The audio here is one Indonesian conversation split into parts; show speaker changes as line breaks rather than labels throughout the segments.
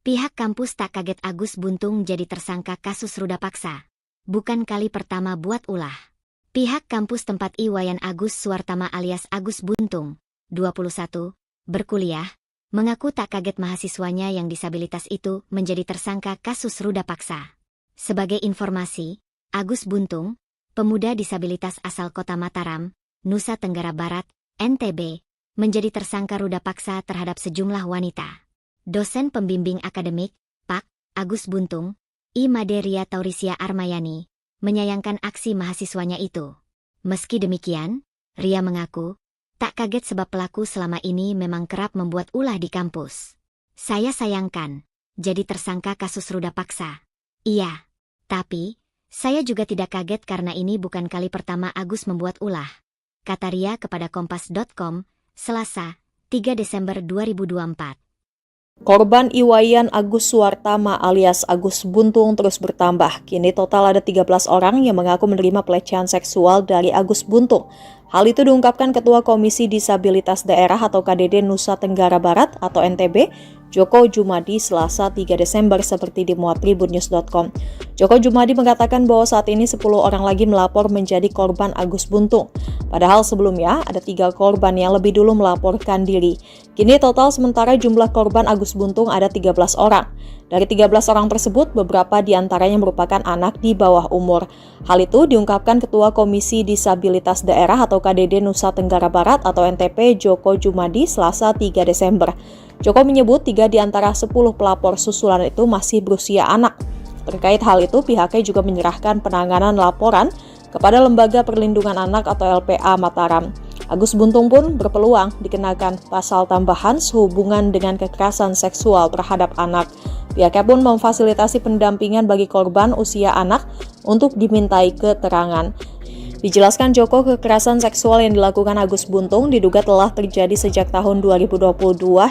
Pihak kampus tak kaget Agus Buntung jadi tersangka kasus ruda paksa. Bukan kali pertama buat ulah. Pihak kampus tempat Iwayan Agus Suartama alias Agus Buntung, 21, berkuliah, mengaku tak kaget mahasiswanya yang disabilitas itu menjadi tersangka kasus ruda paksa. Sebagai informasi, Agus Buntung, pemuda disabilitas asal kota Mataram, Nusa Tenggara Barat, NTB, menjadi tersangka ruda paksa terhadap sejumlah wanita. Dosen pembimbing akademik, Pak. Agus Buntung, I Made Ria Taurisia Armayani, menyayangkan aksi mahasiswanya itu. Meski demikian, Ria mengaku, tak kaget sebab pelaku selama ini memang kerap membuat ulah di kampus. Saya sayangkan, jadi tersangka kasus ruda paksa. Iya, tapi, saya juga tidak kaget karena ini bukan kali pertama Agus membuat ulah. Kata Ria kepada Kompas.com, Selasa, 3 Desember 2024.
Korban Iwayan Agus Suartama alias Agus Buntung terus bertambah. Kini total ada 13 orang yang mengaku menerima pelecehan seksual dari Agus Buntung. Hal itu diungkapkan Ketua Komisi Disabilitas Daerah atau KDD Nusa Tenggara Barat atau NTB, Joko Jumadi, Selasa 3 Desember seperti dimuat tribunnews.com. Joko Jumadi mengatakan bahwa saat ini 10 orang lagi melapor menjadi korban Agus Buntung. Padahal sebelumnya ada 3 korban yang lebih dulu melaporkan diri. Kini total sementara jumlah korban Agus Buntung ada 13 orang. Dari 13 orang tersebut, beberapa diantaranya merupakan anak di bawah umur. Hal itu diungkapkan Ketua Komisi Disabilitas Daerah atau KDD Nusa Tenggara Barat atau NTP Joko Jumadi Selasa 3 Desember. Joko menyebut 3 di antara 10 pelapor susulan itu masih berusia anak. Terkait hal itu, pihaknya juga menyerahkan penanganan laporan kepada Lembaga Perlindungan Anak atau LPA Mataram. Agus Buntung pun berpeluang dikenakan pasal tambahan sehubungan dengan kekerasan seksual terhadap anak. Pihaknya pun memfasilitasi pendampingan bagi korban usia anak untuk dimintai keterangan. Dijelaskan Joko, kekerasan seksual yang dilakukan Agus Buntung diduga telah terjadi sejak tahun 2022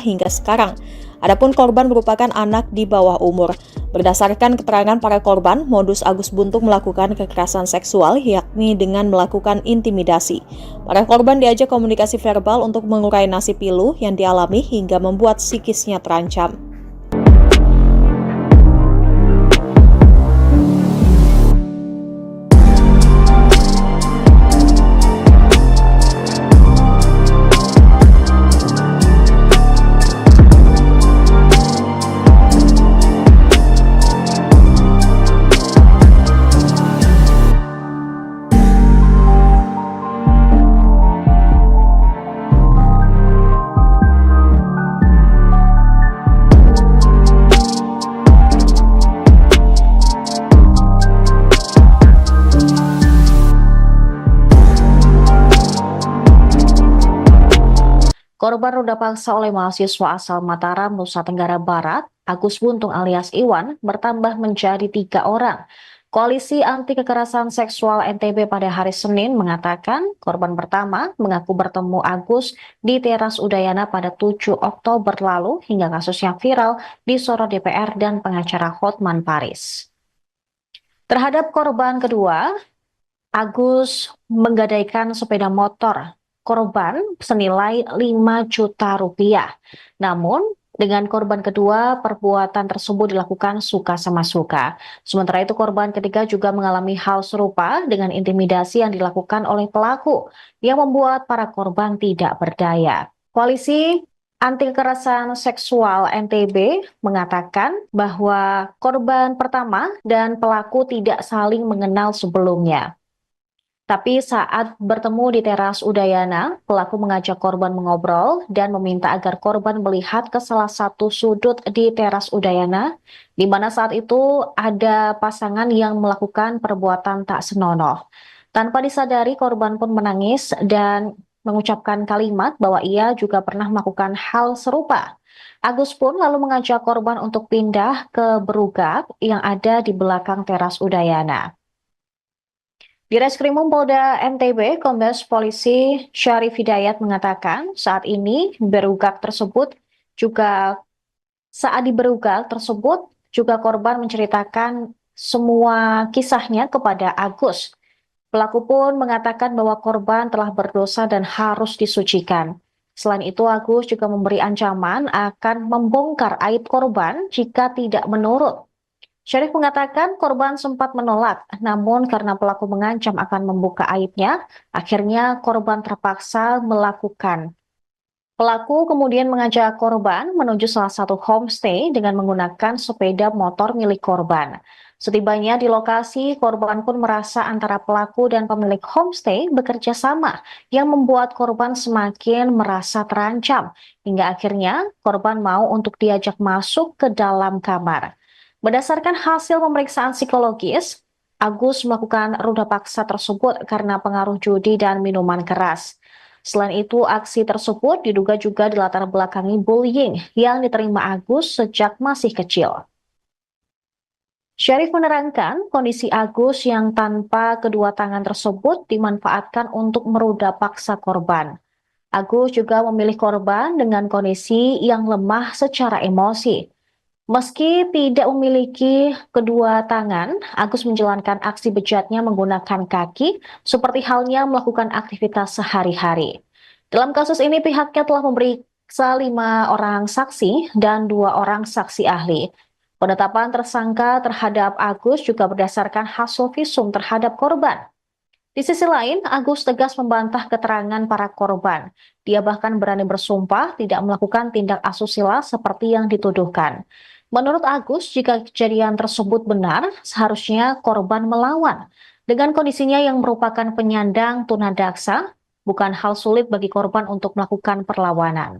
hingga sekarang. Adapun korban merupakan anak di bawah umur. Berdasarkan keterangan para korban, modus Agus Buntung melakukan kekerasan seksual yakni dengan melakukan intimidasi. Para korban diajak komunikasi verbal untuk mengurai nasib pilu yang dialami hingga membuat psikisnya terancam.
Korban ruda paksa oleh mahasiswa asal Mataram, Nusa Tenggara Barat, Agus Buntung alias Iwan, bertambah menjadi 3 orang. Koalisi Anti Kekerasan Seksual NTB pada hari Senin mengatakan korban pertama mengaku bertemu Agus di teras Udayana pada 7 Oktober lalu hingga kasusnya viral disorot DPR dan pengacara Hotman Paris. Terhadap korban kedua, Agus menggadaikan sepeda motor korban senilai 5 juta rupiah. Namun, dengan korban kedua, perbuatan tersebut dilakukan suka sama suka. Sementara itu, korban ketiga juga mengalami hal serupa dengan intimidasi yang dilakukan oleh pelaku, yang membuat para korban tidak berdaya. Koalisi Anti Kekerasan Seksual NTB mengatakan bahwa korban pertama dan pelaku tidak saling mengenal sebelumnya. Tapi saat bertemu di teras Udayana, pelaku mengajak korban mengobrol dan meminta agar korban melihat ke salah satu sudut di teras Udayana, di mana saat itu ada pasangan yang melakukan perbuatan tak senonoh. Tanpa disadari, korban pun menangis dan mengucapkan kalimat bahwa ia juga pernah melakukan hal serupa. Agus pun lalu mengajak korban untuk pindah ke berugak yang ada di belakang teras Udayana. Di Reskrimum Polda NTB, Kombes Polisi Syarif Hidayat mengatakan saat ini saat di berugak tersebut juga korban menceritakan semua kisahnya kepada Agus. Pelaku pun mengatakan bahwa korban telah berdosa dan harus disucikan. Selain itu, Agus juga memberi ancaman akan membongkar aib korban jika tidak menurut. Syarif mengatakan korban sempat menolak, namun karena pelaku mengancam akan membuka aibnya, akhirnya korban terpaksa melakukan. Pelaku kemudian mengajak korban menuju salah satu homestay dengan menggunakan sepeda motor milik korban. Setibanya di lokasi, korban pun merasa antara pelaku dan pemilik homestay bekerja sama yang membuat korban semakin merasa terancam. Hingga akhirnya korban mau untuk diajak masuk ke dalam kamar. Berdasarkan hasil pemeriksaan psikologis, Agus melakukan ruda paksa tersebut karena pengaruh judi dan minuman keras. Selain itu, aksi tersebut diduga juga dilatar belakangi bullying yang diterima Agus sejak masih kecil. Syarif menerangkan kondisi Agus yang tanpa kedua tangan tersebut dimanfaatkan untuk meruda paksa korban. Agus juga memilih korban dengan kondisi yang lemah secara emosi. Meski tidak memiliki kedua tangan, Agus menjalankan aksi bejatnya menggunakan kaki, seperti halnya melakukan aktivitas sehari-hari. Dalam kasus ini, pihaknya telah memeriksa 5 orang saksi dan 2 orang saksi ahli. Penetapan tersangka terhadap Agus juga berdasarkan hasil visum terhadap korban. Di sisi lain, Agus tegas membantah keterangan para korban. Dia bahkan berani bersumpah tidak melakukan tindak asusila seperti yang dituduhkan. Menurut Agus, jika kejadian tersebut benar, seharusnya korban melawan. Dengan kondisinya yang merupakan penyandang tunadaksa, bukan hal sulit bagi korban untuk melakukan perlawanan.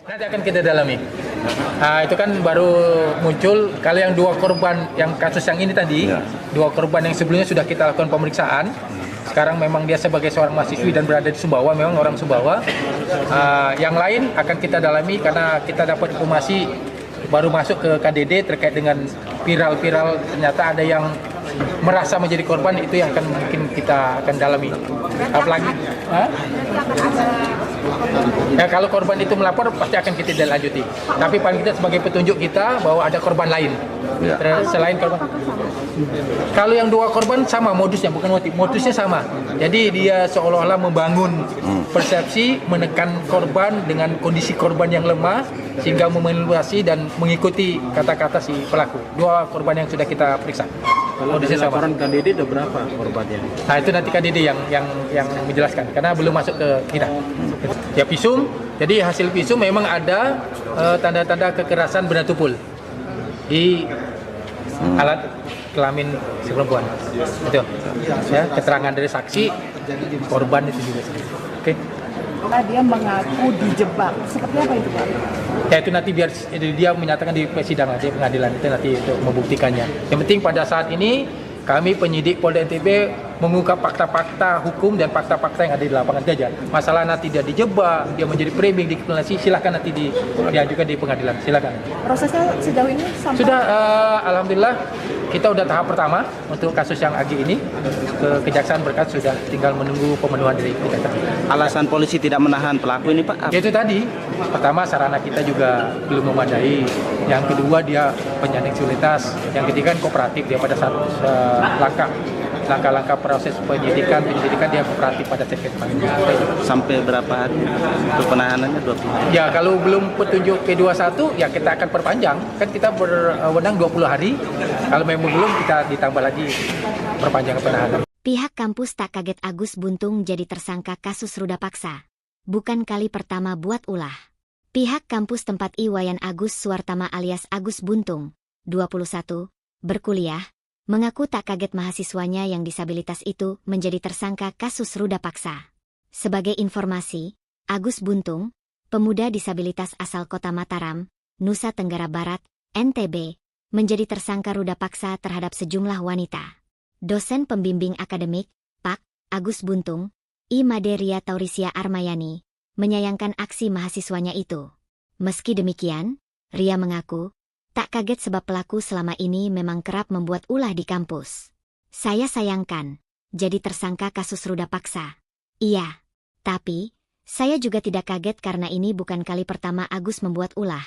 Nanti akan kita dalami. Itu kan baru muncul. Kalau yang 2 korban, yang kasus yang ini tadi, 2 korban yang sebelumnya sudah kita lakukan pemeriksaan. Sekarang memang dia sebagai seorang mahasiswi dan berada di Sumbawa, memang orang Sumbawa. Yang lain akan kita dalami karena kita dapat informasi baru masuk ke KDD terkait dengan viral-viral, ternyata ada yang merasa menjadi korban, itu yang akan mungkin kita akan dalami. Apalagi ya, kalau korban itu melapor pasti akan kita lanjuti. Tapi paling kita sebagai petunjuk kita bahwa ada korban lain selain korban. Kalau yang 2 korban sama modusnya, bukan motif, modusnya sama. Jadi dia seolah-olah membangun persepsi, menekan korban dengan kondisi korban yang lemah sehingga memanipulasi dan mengikuti kata-kata si pelaku. 2 korban yang sudah kita periksa.
Kalau dari laporan KDD ada berapa korbannya?
Nah, itu nanti KDD yang menjelaskan karena belum masuk ke kita. Ya, visum. Jadi hasil visum memang ada tanda-tanda kekerasan benda tumpul di alat kelamin si perempuan. Itu. Ya, keterangan dari saksi, korban itu juga. Oke.
Dia mengaku dijebak. Seperti apa itu, Pak?
Ya, itu nanti biar dia menyatakan di persidangan, di pengadilan itu nanti untuk membuktikannya. Yang penting pada saat ini kami penyidik Polda NTB mengungkap fakta-fakta hukum dan fakta-fakta yang ada di lapangan saja. Masalah nanti dia dijebak, dia menjadi framing, dikriminalisasi, silakan nanti diajukan di pengadilan, silakan.
Prosesnya sejauh ini sampai
sudah, alhamdulillah kita udah tahap pertama untuk kasus yang AG ini ke Kejaksaan berkas sudah tinggal menunggu pemenuhan dari Kejaksaan.
Alasan polisi tidak menahan pelaku ini, Pak?
Itu tadi, pertama sarana kita juga belum memadai, yang kedua dia penyandang disabilitas, yang ketiga kooperatif dia pada saat langkah-langkah proses penyidikan dia kooperatif pada terkait
Sampai berapa hari untuk penahanannya? 20 hari?
Ya, kalau belum petunjuk P21 ya kita akan perpanjang, kan kita berwenang 20 hari. Kalau memang belum, kita ditambah lagi perpanjangan penahanan.
Pihak kampus tak kaget Agus Buntung jadi tersangka kasus ruda paksa. Bukan kali pertama buat ulah. Pihak kampus tempat Iwayan Agus Suwartama alias Agus Buntung, 21, berkuliah, mengaku tak kaget mahasiswanya yang disabilitas itu menjadi tersangka kasus ruda paksa. Sebagai informasi, Agus Buntung, pemuda disabilitas asal kota Mataram, Nusa Tenggara Barat, NTB, menjadi tersangka ruda paksa terhadap sejumlah wanita. Dosen pembimbing akademik, Pak. Agus Buntung, I. Maderia Taurisia Armayani, menyayangkan aksi mahasiswanya itu. Meski demikian, Ria mengaku, tak kaget sebab pelaku selama ini memang kerap membuat ulah di kampus. Saya sayangkan, jadi tersangka kasus ruda paksa. Iya, tapi, saya juga tidak kaget karena ini bukan kali pertama Agus membuat ulah.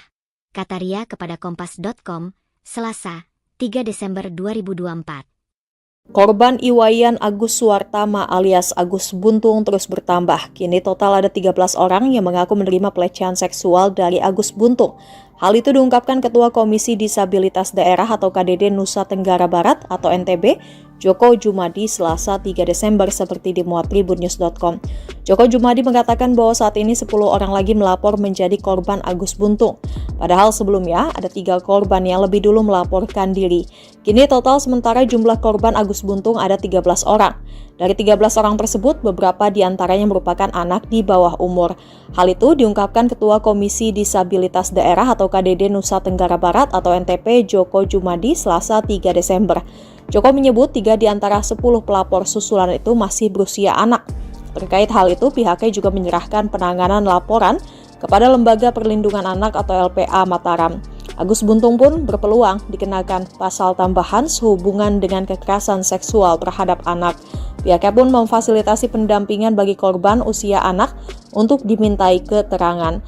Kata Ria kepada Kompas.com, Selasa, 3 Desember 2024.
Korban Iwayan Agus Suwartama alias Agus Buntung terus bertambah. Kini total ada 13 orang yang mengaku menerima pelecehan seksual dari Agus Buntung. Hal itu diungkapkan Ketua Komisi Disabilitas Daerah atau KDD Nusa Tenggara Barat atau NTB, Joko Jumadi Selasa 3 Desember seperti dimuat tribunnews.com. Joko Jumadi mengatakan bahwa saat ini 10 orang lagi melapor menjadi korban Agus Buntung. Padahal sebelumnya ada 3 korban yang lebih dulu melaporkan diri. Kini total sementara jumlah korban Agus Buntung ada 13 orang. Dari 13 orang tersebut, beberapa diantaranya merupakan anak di bawah umur. Hal itu diungkapkan Ketua Komisi Disabilitas Daerah atau KDD Nusa Tenggara Barat atau NTP Joko Jumadi Selasa 3 Desember. Joko menyebut 3 di antara 10 pelapor susulan itu masih berusia anak. Terkait hal itu, pihaknya juga menyerahkan penanganan laporan kepada Lembaga Perlindungan Anak atau LPA Mataram. Agus Buntung pun berpeluang dikenakan pasal tambahan sehubungan dengan kekerasan seksual terhadap anak. Pihaknya pun memfasilitasi pendampingan bagi korban usia anak untuk dimintai keterangan.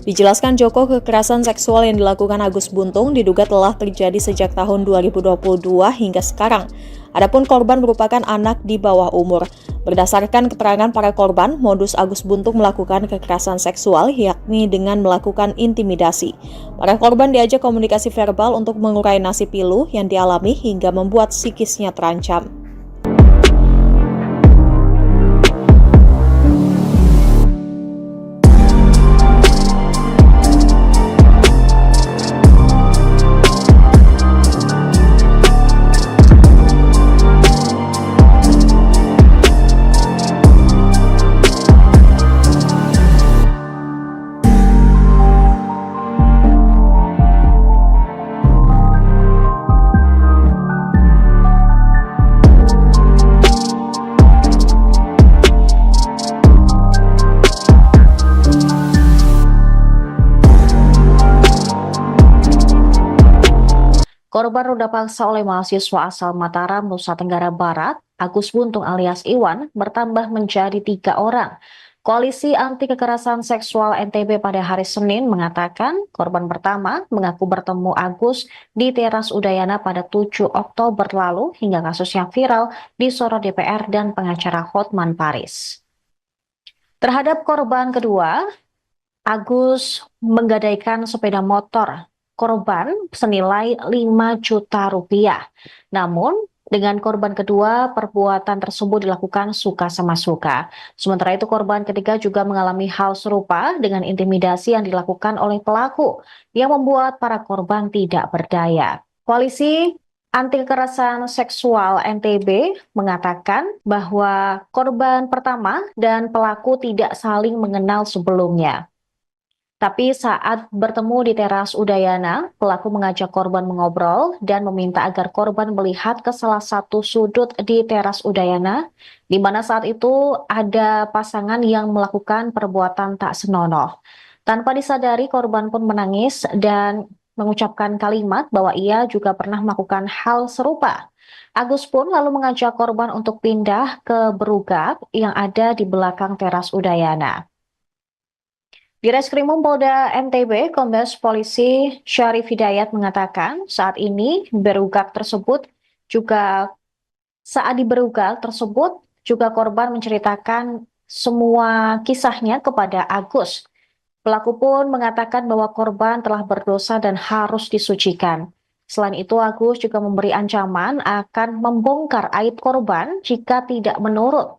Dijelaskan Joko, kekerasan seksual yang dilakukan Agus Buntung diduga telah terjadi sejak tahun 2022 hingga sekarang. Adapun korban merupakan anak di bawah umur. Berdasarkan keterangan para korban, modus Agus Buntung melakukan kekerasan seksual yakni dengan melakukan intimidasi. Para korban diajak komunikasi verbal untuk mengurai nasib pilu yang dialami hingga membuat psikisnya terancam.
Korban ruda paksa oleh mahasiswa asal Mataram, Nusa Tenggara Barat, Agus Buntung alias Iwan, bertambah menjadi 3 orang. Koalisi Anti Kekerasan Seksual NTB pada hari Senin mengatakan korban pertama mengaku bertemu Agus di teras Udayana pada 7 Oktober lalu hingga kasusnya viral disorot DPR dan pengacara Hotman Paris. Terhadap korban kedua, Agus menggadaikan sepeda motor korban senilai 5 juta rupiah. Namun, dengan korban kedua, perbuatan tersebut dilakukan suka sama suka. Sementara itu, korban ketiga juga mengalami hal serupa dengan intimidasi yang dilakukan oleh pelaku yang membuat para korban tidak berdaya. Koalisi Anti Kekerasan Seksual NTB mengatakan bahwa korban pertama dan pelaku tidak saling mengenal sebelumnya. Tapi saat bertemu di teras Udayana, pelaku mengajak korban mengobrol dan meminta agar korban melihat ke salah satu sudut di teras Udayana, di mana saat itu ada pasangan yang melakukan perbuatan tak senonoh. Tanpa disadari, korban pun menangis dan mengucapkan kalimat bahwa ia juga pernah melakukan hal serupa. Agus pun lalu mengajak korban untuk pindah ke berugak yang ada di belakang teras Udayana. Di Reskrimum Polda NTB, Kombes Polisi Syarif Hidayat mengatakan saat ini saat di berugak tersebut juga korban menceritakan semua kisahnya kepada Agus. Pelaku pun mengatakan bahwa korban telah berdosa dan harus disucikan. Selain itu, Agus juga memberi ancaman akan membongkar aib korban jika tidak menurut.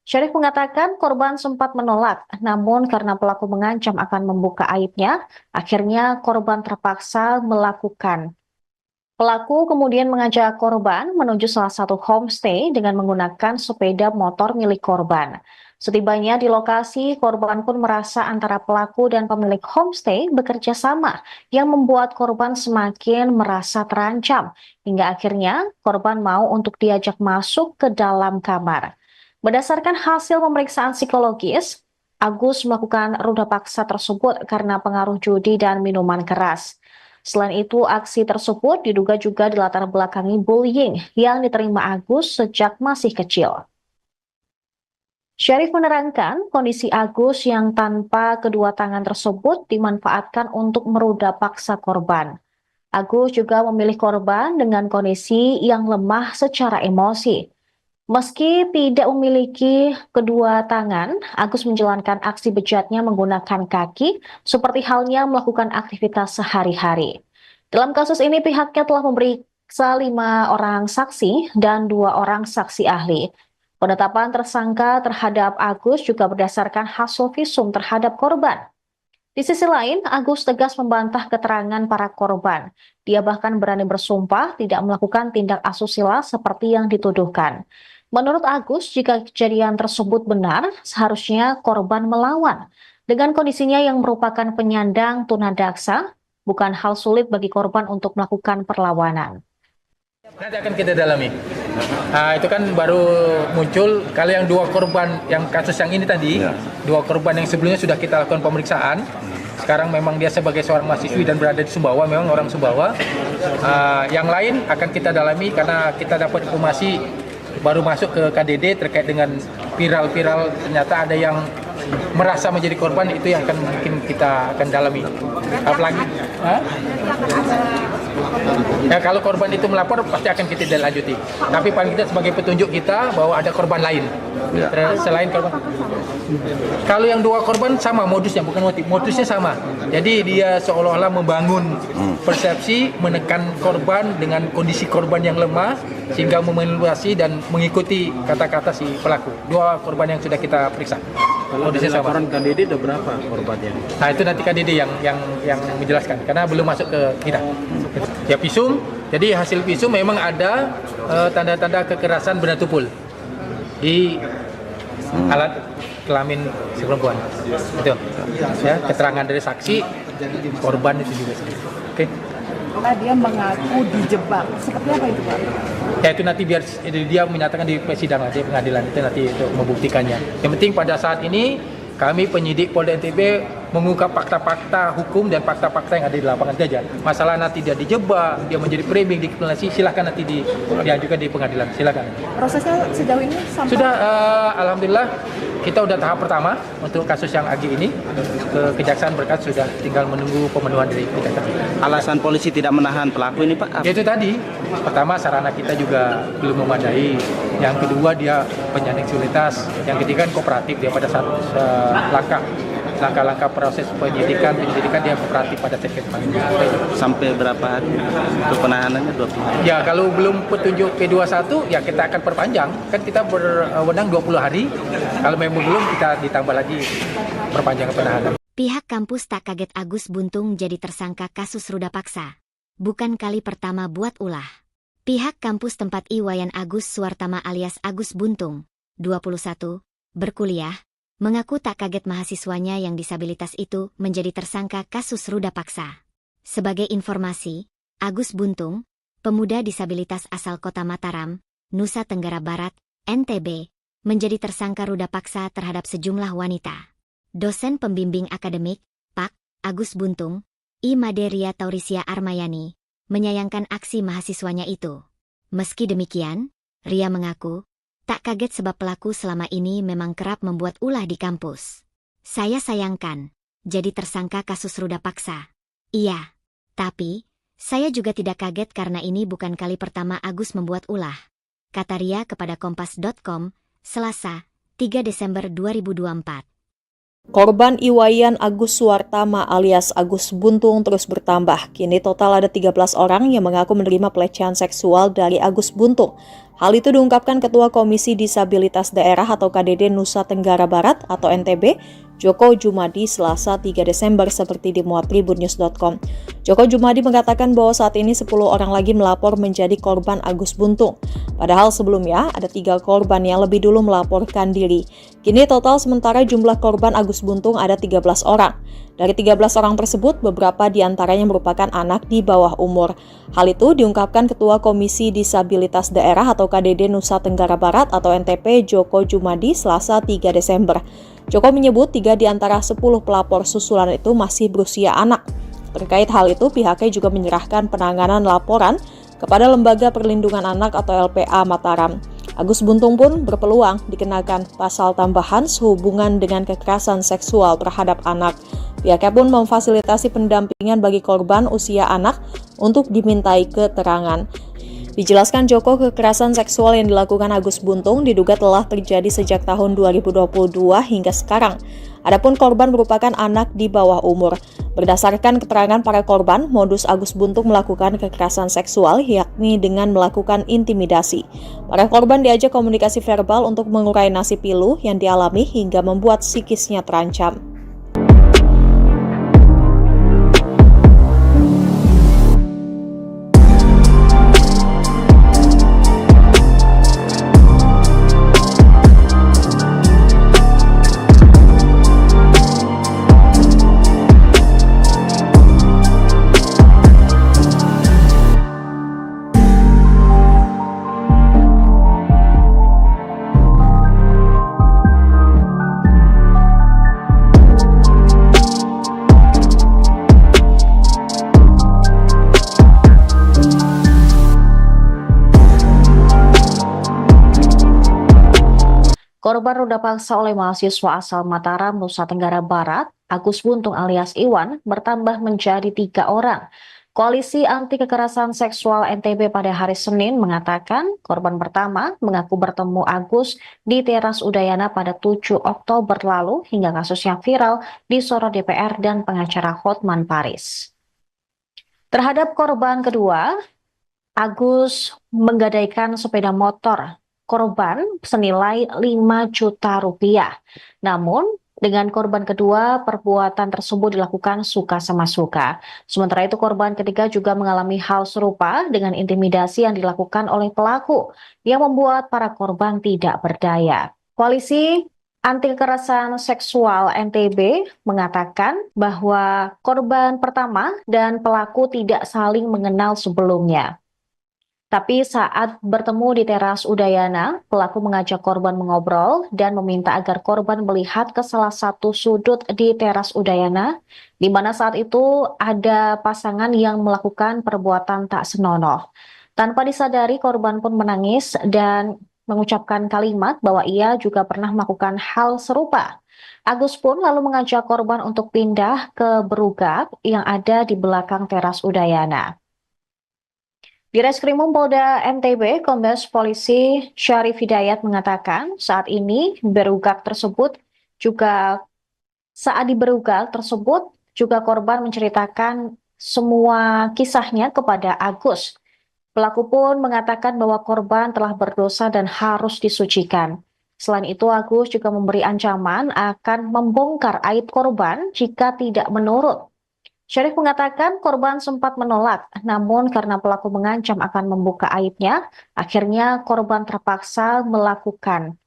Syarif mengatakan korban sempat menolak, namun karena pelaku mengancam akan membuka aibnya, akhirnya korban terpaksa melakukan. Pelaku kemudian mengajak korban menuju salah satu homestay dengan menggunakan sepeda motor milik korban. Setibanya di lokasi, korban pun merasa antara pelaku dan pemilik homestay bekerja sama, yang membuat korban semakin merasa terancam, hingga akhirnya korban mau untuk diajak masuk ke dalam kamar. Berdasarkan hasil pemeriksaan psikologis, Agus melakukan ruda paksa tersebut karena pengaruh judi dan minuman keras. Selain itu, aksi tersebut diduga juga dilatar belakangi bullying yang diterima Agus sejak masih kecil. Syarif menerangkan kondisi Agus yang tanpa kedua tangan tersebut dimanfaatkan untuk meruda paksa korban. Agus juga memilih korban dengan kondisi yang lemah secara emosi. Meski tidak memiliki kedua tangan, Agus menjalankan aksi bejatnya menggunakan kaki seperti halnya melakukan aktivitas sehari-hari. Dalam kasus ini pihaknya telah memeriksa 5 orang saksi dan 2 orang saksi ahli. Penetapan tersangka terhadap Agus juga berdasarkan hasil visum terhadap korban. Di sisi lain, Agus tegas membantah keterangan para korban. Dia bahkan berani bersumpah tidak melakukan tindak asusila seperti yang dituduhkan. Menurut Agus, jika kejadian tersebut benar, seharusnya korban melawan. Dengan kondisinya yang merupakan penyandang tunadaksa, bukan hal sulit bagi korban untuk melakukan perlawanan.
Nanti akan kita dalami. Itu kan baru muncul. Kalau yang 2 korban yang kasus yang ini tadi, 2 korban yang sebelumnya sudah kita lakukan pemeriksaan. Sekarang memang dia sebagai seorang mahasiswi dan berada di Sumbawa, memang orang Sumbawa. Yang lain akan kita dalami karena kita dapat informasi baru masuk ke KDD terkait dengan viral-viral, ternyata ada yang merasa menjadi korban, itu yang akan mungkin kita akan dalami. Apalagi ya, kalau korban itu melapor pasti akan kita lanjuti. Tapi paling tidak sebagai petunjuk kita bahwa ada korban lain selain korban. Kalau yang 2 korban sama modusnya, bukan modusnya sama. Jadi dia seolah-olah membangun persepsi, menekan korban dengan kondisi korban yang lemah sehingga memanipulasi dan mengikuti kata-kata si pelaku. 2 korban yang sudah kita periksa.
Kalau dari laporan KDD ada berapa korbannya?
Nah, itu nanti KDD yang menjelaskan karena belum masuk ke kita. Ya, visum. Jadi hasil visum memang ada tanda-tanda kekerasan benda tumpul di alat kelamin si perempuan. Itu. Ya, keterangan dari saksi korban itu juga. Oke.
Karena dia mengaku dijebak. Seperti apa itu, Pak?
Ya, itu nanti biar dia menyatakan di persidangan, di pengadilan itu nanti itu membuktikannya. Yang penting pada saat ini kami penyidik Polda NTB mengungkap fakta-fakta hukum dan fakta-fakta yang ada di lapangan saja. Masalah nanti dia dijebak, dia menjadi framing, dikriminalisasi, silakan nanti diajukan di pengadilan, silakan.
Prosesnya sejauh ini sampai...
Sudah, alhamdulillah kita udah tahap pertama untuk kasus yang Agi ini. Kejaksaan berkas sudah tinggal menunggu pemenuhan dari kejaksaan.
Alasan polisi tidak menahan pelaku ini, Pak?
Itu tadi, pertama sarana kita juga belum memadai. Yang kedua dia penyandang disabilitas. Yang ketiga kooperatif, dia pada saat langkah-langkah proses penyidikan dia kooperatif pada terkait panggilan.
Sampai berapa hari untuk penahanannya? 20 hari?
Ya, kalau belum petunjuk P21 ya kita akan perpanjang. Kan kita berwenang 20 hari. Kalau memang belum, kita ditambah lagi perpanjangan penahanan.
Pihak kampus tak kaget Agus Buntung jadi tersangka kasus ruda paksa. Bukan kali pertama buat ulah. Pihak kampus tempat Iwayan Agus Suwartama alias Agus Buntung, 21, berkuliah, mengaku tak kaget mahasiswanya yang disabilitas itu menjadi tersangka kasus ruda paksa. Sebagai informasi, Agus Buntung, pemuda disabilitas asal kota Mataram, Nusa Tenggara Barat, NTB, menjadi tersangka ruda paksa terhadap sejumlah wanita. Dosen pembimbing akademik, Pak. Agus Buntung, I. Maderia Taurisia Armayani, menyayangkan aksi mahasiswanya itu. Meski demikian, Ria mengaku, tak kaget sebab pelaku selama ini memang kerap membuat ulah di kampus. Saya sayangkan, jadi tersangka kasus ruda paksa. Iya, tapi, saya juga tidak kaget karena ini bukan kali pertama Agus membuat ulah. Kata Ria kepada Kompas.com, Selasa, 3 Desember 2024.
Korban Iwayan Agus Suwartama alias Agus Buntung terus bertambah. Kini total ada 13 orang yang mengaku menerima pelecehan seksual dari Agus Buntung. Hal itu diungkapkan Ketua Komisi Disabilitas Daerah atau KDD Nusa Tenggara Barat atau NTB, Joko Jumadi Selasa 3 Desember seperti dimuat tribunnews.com. Joko Jumadi mengatakan bahwa saat ini 10 orang lagi melapor menjadi korban Agus Buntung. Padahal sebelumnya ada 3 korban yang lebih dulu melaporkan diri. Kini total sementara jumlah korban Agus Buntung ada 13 orang. Dari 13 orang tersebut, beberapa diantaranya merupakan anak di bawah umur. Hal itu diungkapkan Ketua Komisi Disabilitas Daerah atau KDD Nusa Tenggara Barat atau NTP Joko Jumadi Selasa 3 Desember. Joko menyebut 3 di antara 10 pelapor susulan itu masih berusia anak. Terkait hal itu, pihaknya juga menyerahkan penanganan laporan kepada Lembaga Perlindungan Anak atau LPA Mataram. Agus Buntung pun berpeluang dikenakan pasal tambahan sehubungan dengan kekerasan seksual terhadap anak. Pihaknya pun memfasilitasi pendampingan bagi korban usia anak untuk dimintai keterangan. Dijelaskan Joko, kekerasan seksual yang dilakukan Agus Buntung diduga telah terjadi sejak tahun 2022 hingga sekarang. Adapun korban merupakan anak di bawah umur. Berdasarkan keterangan para korban, modus Agus Buntung melakukan kekerasan seksual yakni dengan melakukan intimidasi. Para korban diajak komunikasi verbal untuk mengurai nasib pilu yang dialami hingga membuat psikisnya terancam.
Korban ruda paksa oleh mahasiswa asal Mataram, Nusa Tenggara Barat, Agus Buntung alias Iwan, bertambah menjadi 3 orang. Koalisi Anti Kekerasan Seksual NTB pada hari Senin mengatakan korban pertama mengaku bertemu Agus di teras Udayana pada 7 Oktober lalu hingga kasusnya viral di sorot DPR dan pengacara Hotman Paris. Terhadap korban kedua, Agus menggadaikan sepeda motor korban senilai 5 juta rupiah. Namun, dengan korban kedua, perbuatan tersebut dilakukan suka sama suka. Sementara itu, korban ketiga juga mengalami hal serupa dengan intimidasi yang dilakukan oleh pelaku, yang membuat para korban tidak berdaya. Koalisi Anti Kekerasan Seksual NTB mengatakan bahwa korban pertama dan pelaku tidak saling mengenal sebelumnya. Tapi saat bertemu di teras Udayana, pelaku mengajak korban mengobrol dan meminta agar korban melihat ke salah satu sudut di teras Udayana, di mana saat itu ada pasangan yang melakukan perbuatan tak senonoh. Tanpa disadari, korban pun menangis dan mengucapkan kalimat bahwa ia juga pernah melakukan hal serupa. Agus pun lalu mengajak korban untuk pindah ke berugak yang ada di belakang teras Udayana. Di Reskrimum Polda NTB, Kombes Polisi Syarif Hidayat mengatakan saat ini saat di berugak tersebut juga korban menceritakan semua kisahnya kepada Agus. Pelaku pun mengatakan bahwa korban telah berdosa dan harus disucikan. Selain itu, Agus juga memberi ancaman akan membongkar aib korban jika tidak menurut. Syarif mengatakan korban sempat menolak, namun karena pelaku mengancam akan membuka aibnya, akhirnya korban terpaksa melakukan.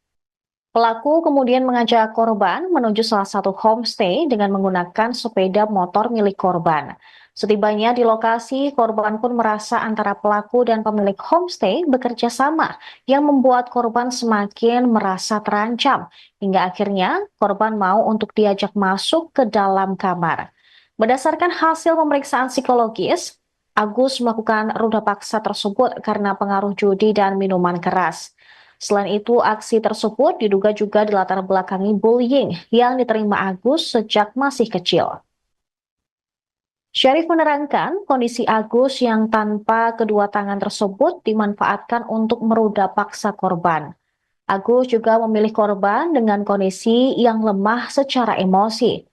Pelaku kemudian mengajak korban menuju salah satu homestay dengan menggunakan sepeda motor milik korban. Setibanya di lokasi, korban pun merasa antara pelaku dan pemilik homestay bekerja sama, yang membuat korban semakin merasa terancam, hingga akhirnya korban mau untuk diajak masuk ke dalam kamar. Berdasarkan hasil pemeriksaan psikologis, Agus melakukan ruda paksa tersebut karena pengaruh judi dan minuman keras. Selain itu, aksi tersebut diduga juga dilatar belakangi bullying yang diterima Agus sejak masih kecil. Syarif menerangkan kondisi Agus yang tanpa kedua tangan tersebut dimanfaatkan untuk meruda paksa korban. Agus juga memilih korban dengan kondisi yang lemah secara emosi.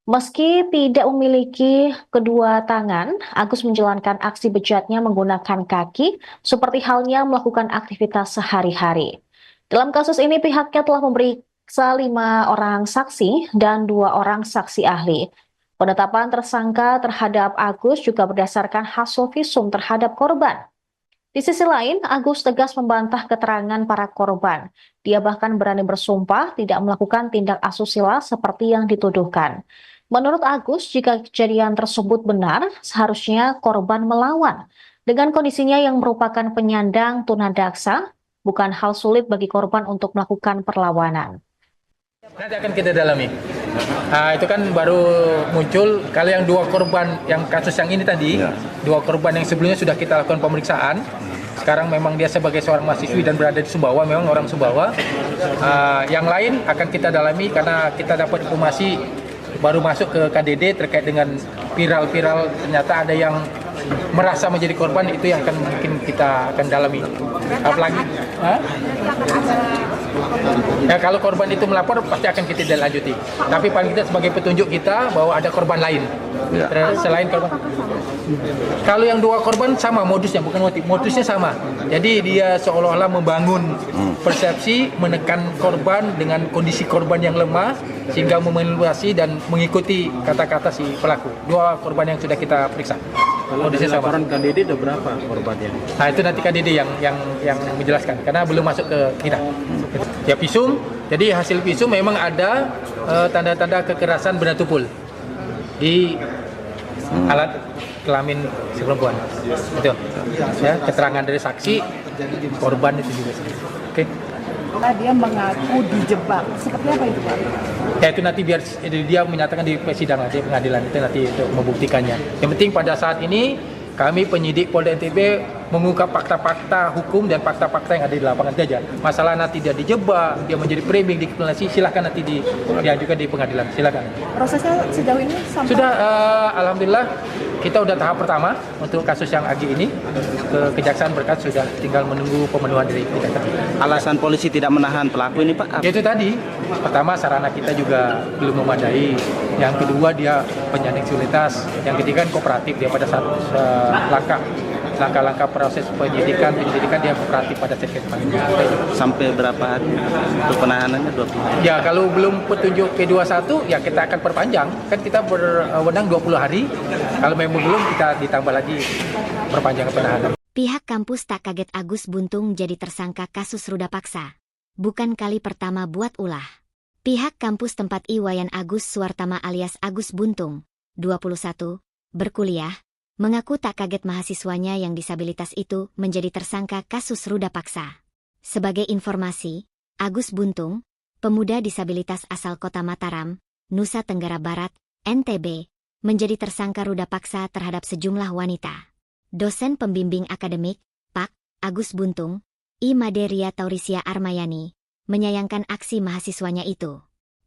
Meski tidak memiliki kedua tangan, Agus menjalankan aksi bejatnya menggunakan kaki, seperti halnya melakukan aktivitas sehari-hari. Dalam kasus ini, pihaknya telah memeriksa 5 orang saksi dan 2 orang saksi ahli. Penetapan tersangka terhadap Agus juga berdasarkan hasil visum terhadap korban. Di sisi lain, Agus tegas membantah keterangan para korban. Dia bahkan berani bersumpah tidak melakukan tindak asusila seperti yang dituduhkan. Menurut Agus, jika kejadian tersebut benar, seharusnya korban melawan. Dengan kondisinya yang merupakan penyandang tunadaksa, bukan hal sulit bagi korban untuk melakukan perlawanan.
Nanti akan kita dalami. Itu kan baru muncul, kalau yang 2 korban, yang kasus yang ini tadi, 2 korban yang sebelumnya sudah kita lakukan pemeriksaan. Sekarang memang dia sebagai seorang mahasiswi dan berada di Sumbawa, memang orang Sumbawa. Yang lain akan kita dalami karena kita dapat informasi baru masuk ke KDD terkait dengan viral-viral, ternyata ada yang merasa menjadi korban, itu yang akan mungkin kita akan dalami. Apalagi ya, kalau korban itu melapor pasti akan kita lanjuti. Tapi paling kita sebagai petunjuk kita bahwa ada korban lain selain korban. Kalau yang 2 korban sama modusnya, bukan motif, modusnya sama. Jadi dia seolah-olah membangun persepsi, menekan korban dengan kondisi korban yang lemah sehingga memanipulasi dan mengikuti kata-kata si pelaku. 2 korban yang sudah kita periksa.
Kalau dari laporan KDD ada berapa korbannya?
Nah, itu nanti KDD yang menjelaskan karena belum masuk ke kita. Ya, visum. Jadi hasil visum memang ada tanda-tanda kekerasan benda tumpul di alat kelamin si perempuan. Itu. Ya, keterangan dari saksi korban itu juga. Oke.
Karena dia mengaku dijebak. Seperti apa itu, Pak?
Ya, itu nanti biar dia menyatakan di persidangan, di pengadilan itu nanti untuk membuktikannya. Yang penting pada saat ini kami penyidik Polda NTB mengungkap fakta-fakta hukum dan fakta-fakta yang ada di lapangan saja. Masalah nanti dia dijebak, dia menjadi framing, dikriminalisasi, silahkan nanti diajukan di pengadilan. Silakan.
Prosesnya sejauh ini sampai
Sudah, alhamdulillah kita udah tahap pertama untuk kasus yang Agi ini. Kejaksaan berkas sudah tinggal menunggu pemenuhan dari kejaksaan.
Alasan polisi tidak menahan pelaku ini, Pak?
Itu tadi, pertama sarana kita juga belum memadai. Yang kedua dia penyandang disabilitas. Yang ketiga kooperatif dia pada saat langkah-langkah proses penyidikan dia kooperatif pada saat kita.
Sampai berapa hari untuk penahanannya? 2 puluh?
Ya, kalau belum petunjuk P21 ya kita akan perpanjang. Kan kita berwenang 20 hari. Kalau memang belum kita ditambah lagi perpanjangan penahanan.
Pihak kampus tak kaget Agus Buntung jadi tersangka kasus ruda paksa. Bukan kali pertama buat ulah. Pihak kampus tempat Iwayan Agus Suwartama alias Agus Buntung, 21, berkuliah, mengaku tak kaget mahasiswanya yang disabilitas itu menjadi tersangka kasus ruda paksa. Sebagai informasi, Agus Buntung, pemuda disabilitas asal kota Mataram, Nusa Tenggara Barat, NTB, menjadi tersangka ruda paksa terhadap sejumlah wanita. Dosen pembimbing akademik, Pak. Agus Buntung, I. Maderia Taurisia Armayani, menyayangkan aksi mahasiswanya itu.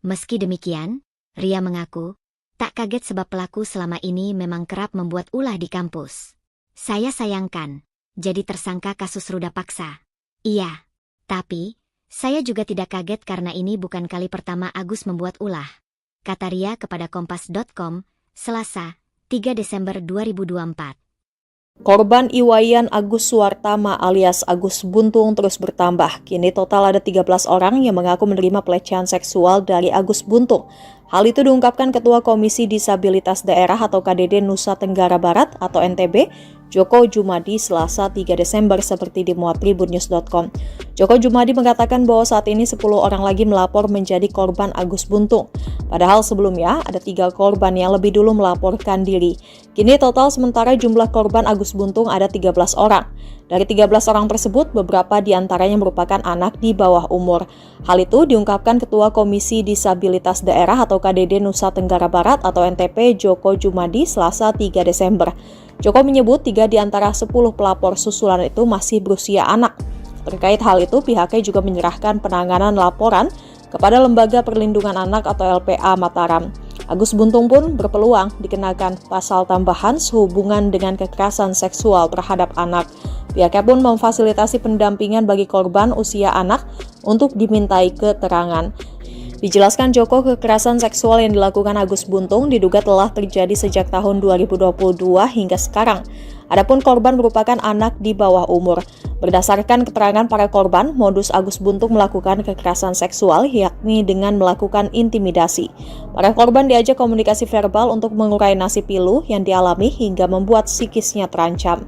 Meski demikian, Ria mengaku, tak kaget sebab pelaku selama ini memang kerap membuat ulah di kampus. Saya sayangkan, jadi tersangka kasus ruda paksa. Iya, tapi, saya juga tidak kaget karena ini bukan kali pertama Agus membuat ulah. Kata Ria kepada Kompas.com, Selasa, 3 Desember 2024.
Korban Iwayan Agus Suwartama alias Agus Buntung terus bertambah. Kini total ada 13 orang yang mengaku menerima pelecehan seksual dari Agus Buntung. Hal itu diungkapkan Ketua Komisi Disabilitas Daerah atau KDD Nusa Tenggara Barat atau NTB, Joko Jumadi, Selasa 3 Desember seperti dimuat tribunnews.com. Joko Jumadi mengatakan bahwa saat ini 10 orang lagi melapor menjadi korban Agus Buntung. Padahal sebelumnya ada 3 korban yang lebih dulu melaporkan diri. Kini total sementara jumlah korban Agus Buntung ada 13 orang. Dari 13 orang tersebut, beberapa diantaranya merupakan anak di bawah umur. Hal itu diungkapkan Ketua Komisi Disabilitas Daerah atau KDD Nusa Tenggara Barat atau NTP Joko Jumadi Selasa 3 Desember. Joko menyebut 3 di antara 10 pelapor susulan itu masih berusia anak. Terkait hal itu, pihaknya juga menyerahkan penanganan laporan kepada Lembaga Perlindungan Anak atau LPA Mataram. Agus Buntung pun berpeluang dikenakan pasal tambahan sehubungan dengan kekerasan seksual terhadap anak. Pihaknya pun memfasilitasi pendampingan bagi korban usia anak untuk dimintai keterangan. Dijelaskan Joko, kekerasan seksual yang dilakukan Agus Buntung diduga telah terjadi sejak tahun 2022 hingga sekarang. Adapun korban merupakan anak di bawah umur. Berdasarkan keterangan para korban, modus Agus Buntung melakukan kekerasan seksual yakni dengan melakukan intimidasi. Para korban diajak komunikasi verbal untuk mengurai nasib pilu yang dialami hingga membuat psikisnya terancam.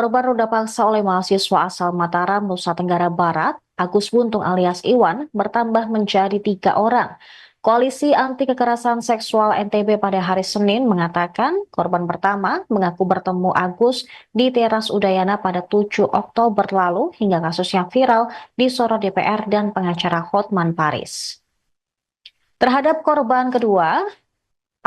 Korban ruda paksa oleh mahasiswa asal Mataram, Nusa Tenggara Barat, Agus Buntung alias Iwan, bertambah menjadi 3 orang. Koalisi Anti Kekerasan Seksual NTB pada hari Senin mengatakan korban pertama mengaku bertemu Agus di teras Udayana pada 7 Oktober lalu hingga kasusnya viral disorot DPR dan pengacara Hotman Paris. Terhadap korban kedua,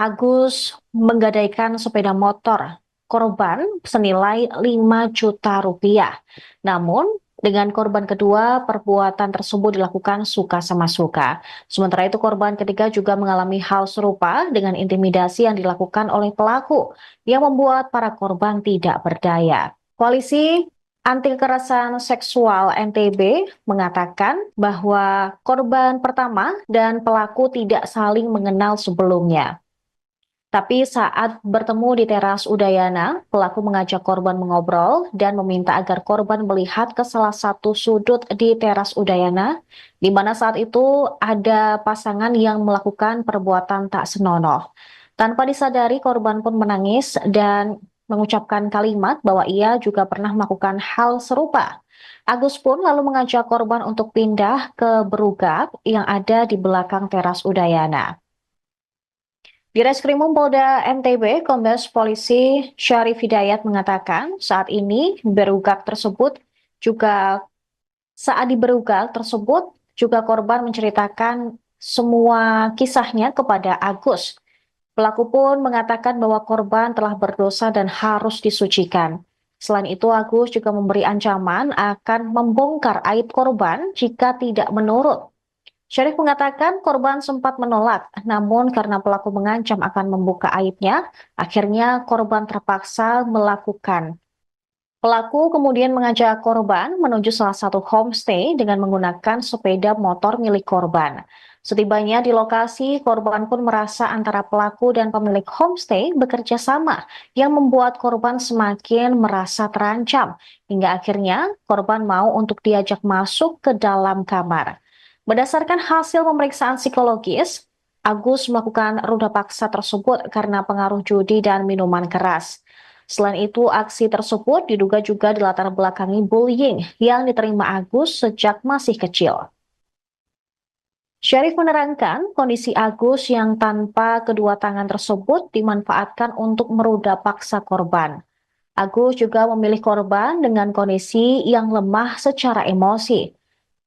Agus menggadaikan sepeda motor korban senilai 5 juta rupiah. Namun, dengan korban kedua, perbuatan tersebut dilakukan suka sama suka. Sementara itu, korban ketiga juga mengalami hal serupa dengan intimidasi yang dilakukan oleh pelaku yang membuat para korban tidak berdaya. Koalisi Anti Kekerasan Seksual NTB mengatakan bahwa korban pertama dan pelaku tidak saling mengenal sebelumnya. Tapi saat bertemu di teras Udayana, pelaku mengajak korban mengobrol dan meminta agar korban melihat ke salah satu sudut di teras Udayana, di mana saat itu ada pasangan yang melakukan perbuatan tak senonoh. Tanpa disadari, korban pun menangis dan mengucapkan kalimat bahwa ia juga pernah melakukan hal serupa. Agus pun lalu mengajak korban untuk pindah ke berugak yang ada di belakang teras Udayana. Di Reskrimum Polda NTB, Kombes Polisi Syarif Hidayat mengatakan saat ini di berugak tersebut juga korban menceritakan semua kisahnya kepada Agus. Pelaku pun mengatakan bahwa korban telah berdosa dan harus disucikan. Selain itu, Agus juga memberi ancaman akan membongkar aib korban jika tidak menurut. Syarif mengatakan korban sempat menolak, namun karena pelaku mengancam akan membuka aibnya, akhirnya korban terpaksa melakukan. Pelaku kemudian mengajak korban menuju salah satu homestay dengan menggunakan sepeda motor milik korban. Setibanya di lokasi, korban pun merasa antara pelaku dan pemilik homestay bekerja sama, yang membuat korban semakin merasa terancam, hingga akhirnya korban mau untuk diajak masuk ke dalam kamar. Berdasarkan hasil pemeriksaan psikologis, Agus melakukan ruda paksa tersebut karena pengaruh judi dan minuman keras. Selain itu, aksi tersebut diduga juga dilatar belakangi bullying yang diterima Agus sejak masih kecil. Syarif menerangkan kondisi Agus yang tanpa kedua tangan tersebut dimanfaatkan untuk meruda paksa korban. Agus juga memilih korban dengan kondisi yang lemah secara emosi.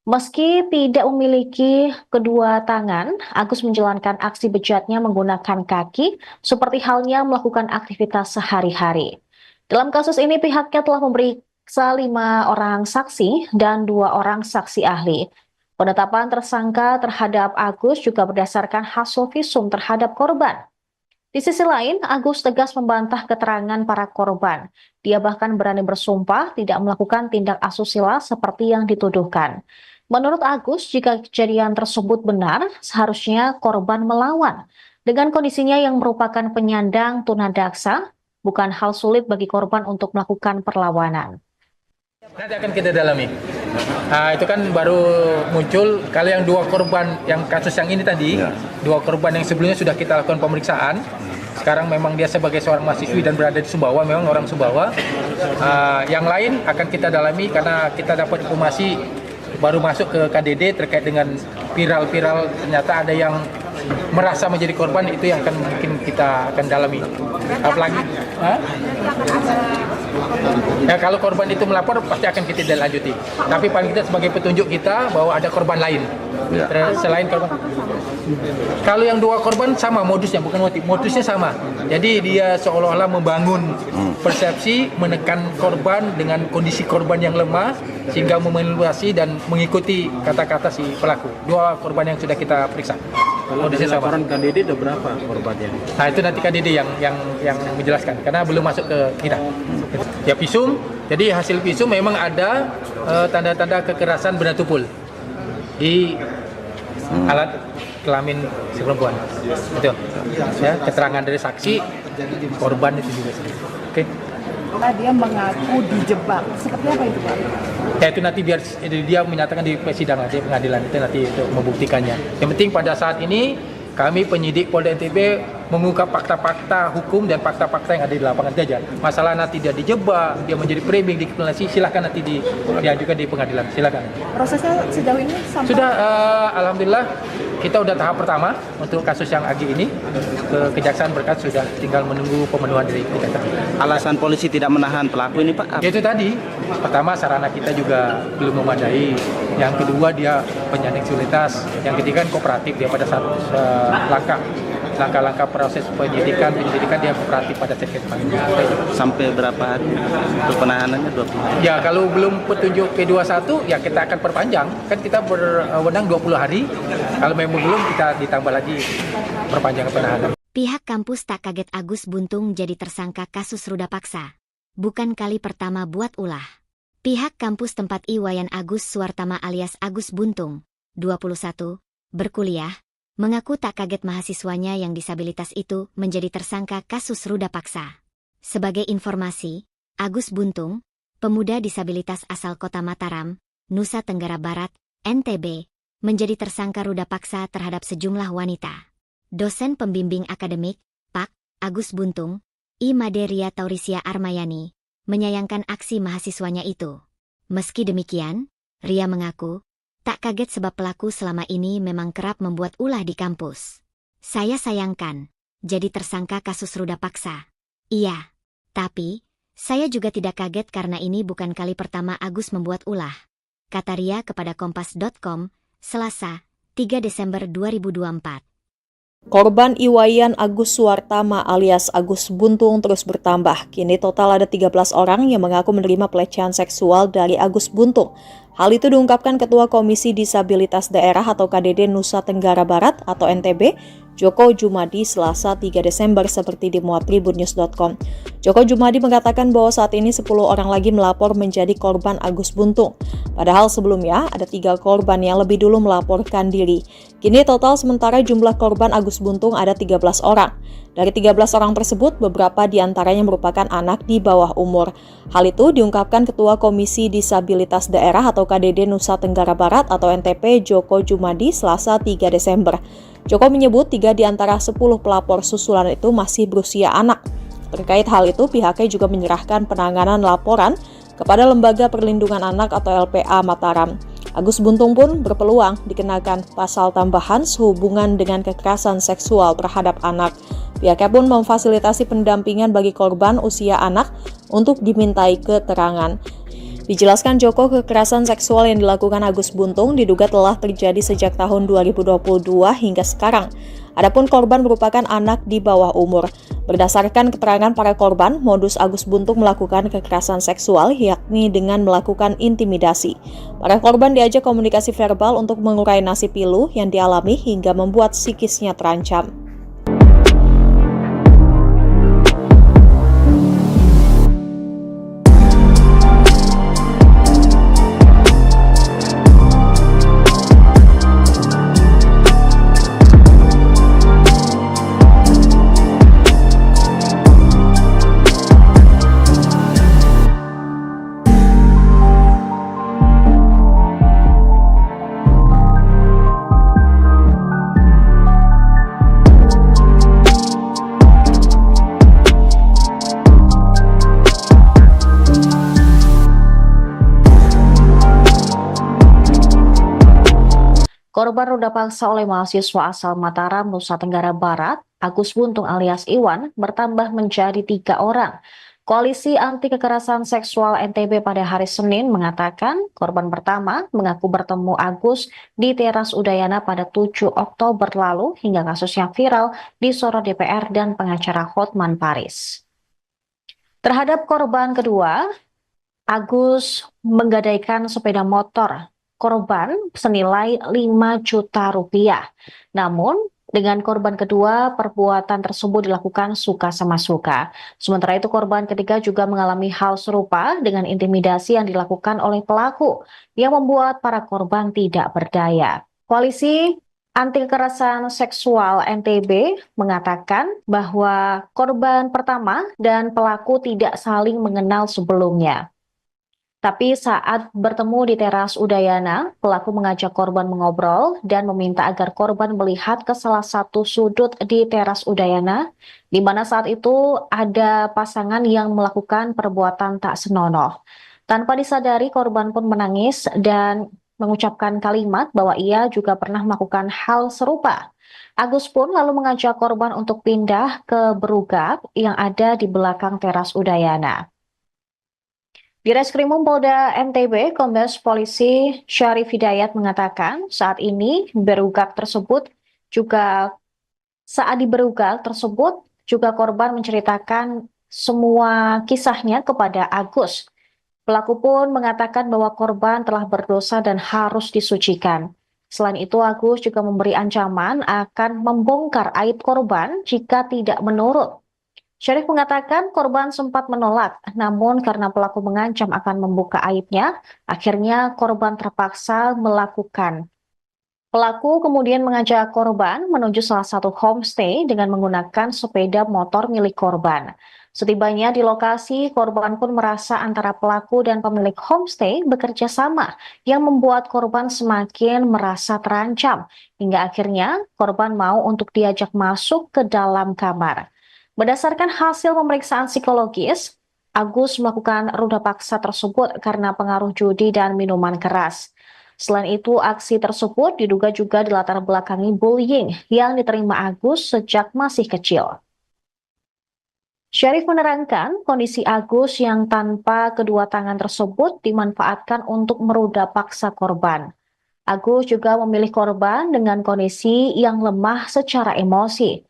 Meski tidak memiliki kedua tangan, Agus menjalankan aksi bejatnya menggunakan kaki, seperti halnya melakukan aktivitas sehari-hari. Dalam kasus ini, pihaknya telah memeriksa 5 orang saksi dan 2 orang saksi ahli. Penetapan tersangka terhadap Agus juga berdasarkan hasil visum terhadap korban. Di sisi lain, Agus tegas membantah keterangan para korban. Dia bahkan berani bersumpah tidak melakukan tindak asusila seperti yang dituduhkan. Menurut Agus, jika kejadian tersebut benar, seharusnya korban melawan. Dengan kondisinya yang merupakan penyandang tunadaksa, bukan hal sulit bagi korban untuk melakukan perlawanan.
Nanti akan kita dalami. Itu kan baru muncul, kalau yang 2 korban, yang kasus yang ini tadi, 2 korban yang sebelumnya sudah kita lakukan pemeriksaan. Sekarang memang dia sebagai seorang mahasiswi dan berada di Sumbawa, memang orang Sumbawa. Yang lain akan kita dalami karena kita dapat informasi baru masuk ke KDD terkait dengan viral-viral, ternyata ada yang merasa menjadi korban, itu yang akan mungkin kita akan dalami. Apalagi, ya kalau korban itu melapor pasti akan kita lanjuti. Tapi paling tidak sebagai petunjuk kita bahwa ada korban lain selain korban. Kalau yang 2 korban sama modusnya, bukan motif, modusnya sama. Jadi dia seolah-olah membangun persepsi, menekan korban dengan kondisi korban yang lemah, sehingga memanipulasi dan mengikuti kata-kata si pelaku. 2 korban yang sudah kita periksa.
Kalau dari laporan KDD ada berapa korbannya?
Nah itu nanti KDD yang menjelaskan, karena belum masuk ke kita. Ya visum, jadi hasil visum memang ada tanda-tanda kekerasan benda tumpul di alat kelamin si perempuan. Itu ya, keterangan dari saksi, korban itu juga. Oke.
Dia mengaku dijebak. Seperti apa itu, Pak?
Ya itu nanti biar dia menyatakan di persidangan, di pengadilan itu nanti untuk membuktikannya. Yang penting pada saat ini kami penyidik Polda NTB mengungkap fakta-fakta hukum dan fakta-fakta yang ada di lapangan saja. Masalah nanti dia dijebak, dia menjadi framing, dikriminalisasi, silahkan nanti diajukan di pengadilan, silahkan.
Prosesnya sejauh ini sampai
Sudah, alhamdulillah kita udah tahap pertama untuk kasus yang Agi ini, ke Kejaksaan berkas sudah tinggal menunggu pemenuhan dari Kejaksaan.
Alasan polisi tidak menahan pelaku ini, Pak?
Itu tadi, pertama sarana kita juga belum memadai, yang kedua dia penyandang disabilitas, yang ketiga kan kooperatif dia pada saat langkah-langkah proses penyelidikan dia kooperatif pada saat kita panggil.
Sampai berapa hari untuk penahanannya? 20 hari?
Ya kalau belum petunjuk P21 ya kita akan perpanjang, kan kita berwenang 20 hari, kalau memang belum kita ditambah lagi perpanjangan penahanan.
Pihak kampus tak kaget Agus Buntung jadi tersangka kasus ruda paksa. Bukan kali pertama buat ulah. Pihak kampus tempat Iwayan Agus Suwartama alias Agus Buntung, 21, berkuliah, mengaku tak kaget mahasiswanya yang disabilitas itu menjadi tersangka kasus ruda paksa. Sebagai informasi, Agus Buntung, pemuda disabilitas asal kota Mataram, Nusa Tenggara Barat, NTB, menjadi tersangka ruda paksa terhadap sejumlah wanita. Dosen pembimbing akademik, Pak. Agus Buntung, I. Maderia Taurisia Armayani, menyayangkan aksi mahasiswanya itu. Meski demikian, Ria mengaku, tak kaget sebab pelaku selama ini memang kerap membuat ulah di kampus. Saya sayangkan, jadi tersangka kasus ruda paksa. Iya, tapi, saya juga tidak kaget karena ini bukan kali pertama Agus membuat ulah. Kata Ria kepada Kompas.com, Selasa, 3 Desember 2024.
Korban Iwayan Agus Suwartama alias Agus Buntung terus bertambah. Kini total ada 13 orang yang mengaku menerima pelecehan seksual dari Agus Buntung. Hal itu diungkapkan Ketua Komisi Disabilitas Daerah atau KDD Nusa Tenggara Barat atau NTB, Joko Jumadi Selasa 3 Desember seperti dimuat tribunnews.com. Joko Jumadi mengatakan bahwa saat ini 10 orang lagi melapor menjadi korban Agus Buntung. Padahal sebelumnya ada 3 korban yang lebih dulu melaporkan diri. Kini total sementara jumlah korban Agus Buntung ada 13 orang. Dari 13 orang tersebut, beberapa diantaranya merupakan anak di bawah umur. Hal itu diungkapkan Ketua Komisi Disabilitas Daerah atau KDD Nusa Tenggara Barat atau NTP Joko Jumadi Selasa 3 Desember. Joko menyebut 3 di antara 10 pelapor susulan itu masih berusia anak. Terkait hal itu, pihaknya juga menyerahkan penanganan laporan kepada Lembaga Perlindungan Anak atau LPA Mataram. Agus Buntung pun berpeluang dikenakan pasal tambahan sehubungan dengan kekerasan seksual terhadap anak. Pihaknya pun memfasilitasi pendampingan bagi korban usia anak untuk dimintai keterangan. Dijelaskan Joko, kekerasan seksual yang dilakukan Agus Buntung diduga telah terjadi sejak tahun 2022 hingga sekarang. Adapun korban merupakan anak di bawah umur. Berdasarkan keterangan para korban, modus Agus Buntung melakukan kekerasan seksual yakni dengan melakukan intimidasi. Para korban diajak komunikasi verbal untuk mengurai nasib pilu yang dialami hingga membuat psikisnya terancam.
Korban ruda paksa oleh mahasiswa asal Mataram, Nusa Tenggara Barat, Agus Buntung alias Iwan, bertambah menjadi 3 orang. Koalisi Anti Kekerasan Seksual NTB pada hari Senin mengatakan korban pertama mengaku bertemu Agus di teras Udayana pada 7 Oktober lalu hingga kasusnya viral disorot DPR dan pengacara Hotman Paris. Terhadap korban kedua, Agus menggadaikan sepeda motor korban senilai 5 juta rupiah. Namun, dengan korban kedua, perbuatan tersebut dilakukan suka sama suka. Sementara itu, korban ketiga juga mengalami hal serupa dengan intimidasi yang dilakukan oleh pelaku, yang membuat para korban tidak berdaya. Koalisi Anti Kekerasan Seksual NTB mengatakan bahwa korban pertama dan pelaku tidak saling mengenal sebelumnya. Tapi saat bertemu di teras Udayana, pelaku mengajak korban mengobrol dan meminta agar korban melihat ke salah satu sudut di teras Udayana, di mana saat itu ada pasangan yang melakukan perbuatan tak senonoh. Tanpa disadari, korban pun menangis dan mengucapkan kalimat bahwa ia juga pernah melakukan hal serupa. Agus pun lalu mengajak korban untuk pindah ke berugak yang ada di belakang teras Udayana. Di Reskrimum Polda NTB, Kombes Polisi Syarif Hidayat mengatakan saat ini saat di berugak tersebut juga korban menceritakan semua kisahnya kepada Agus. Pelaku pun mengatakan bahwa korban telah berdosa dan harus disucikan. Selain itu, Agus juga memberi ancaman akan membongkar aib korban jika tidak menurut. Syarif mengatakan korban sempat menolak, namun karena pelaku mengancam akan membuka aibnya, akhirnya korban terpaksa melakukan. Pelaku kemudian mengajak korban menuju salah satu homestay dengan menggunakan sepeda motor milik korban. Setibanya di lokasi, korban pun merasa antara pelaku dan pemilik homestay bekerja sama yang membuat korban semakin merasa terancam, hingga akhirnya korban mau untuk diajak masuk ke dalam kamar. Berdasarkan hasil pemeriksaan psikologis, Agus melakukan ruda paksa tersebut karena pengaruh judi dan minuman keras. Selain itu, aksi tersebut diduga juga dilatar belakangi bullying yang diterima Agus sejak masih kecil. Syarif menerangkan kondisi Agus yang tanpa kedua tangan tersebut dimanfaatkan untuk meruda paksa korban. Agus juga memilih korban dengan kondisi yang lemah secara emosi.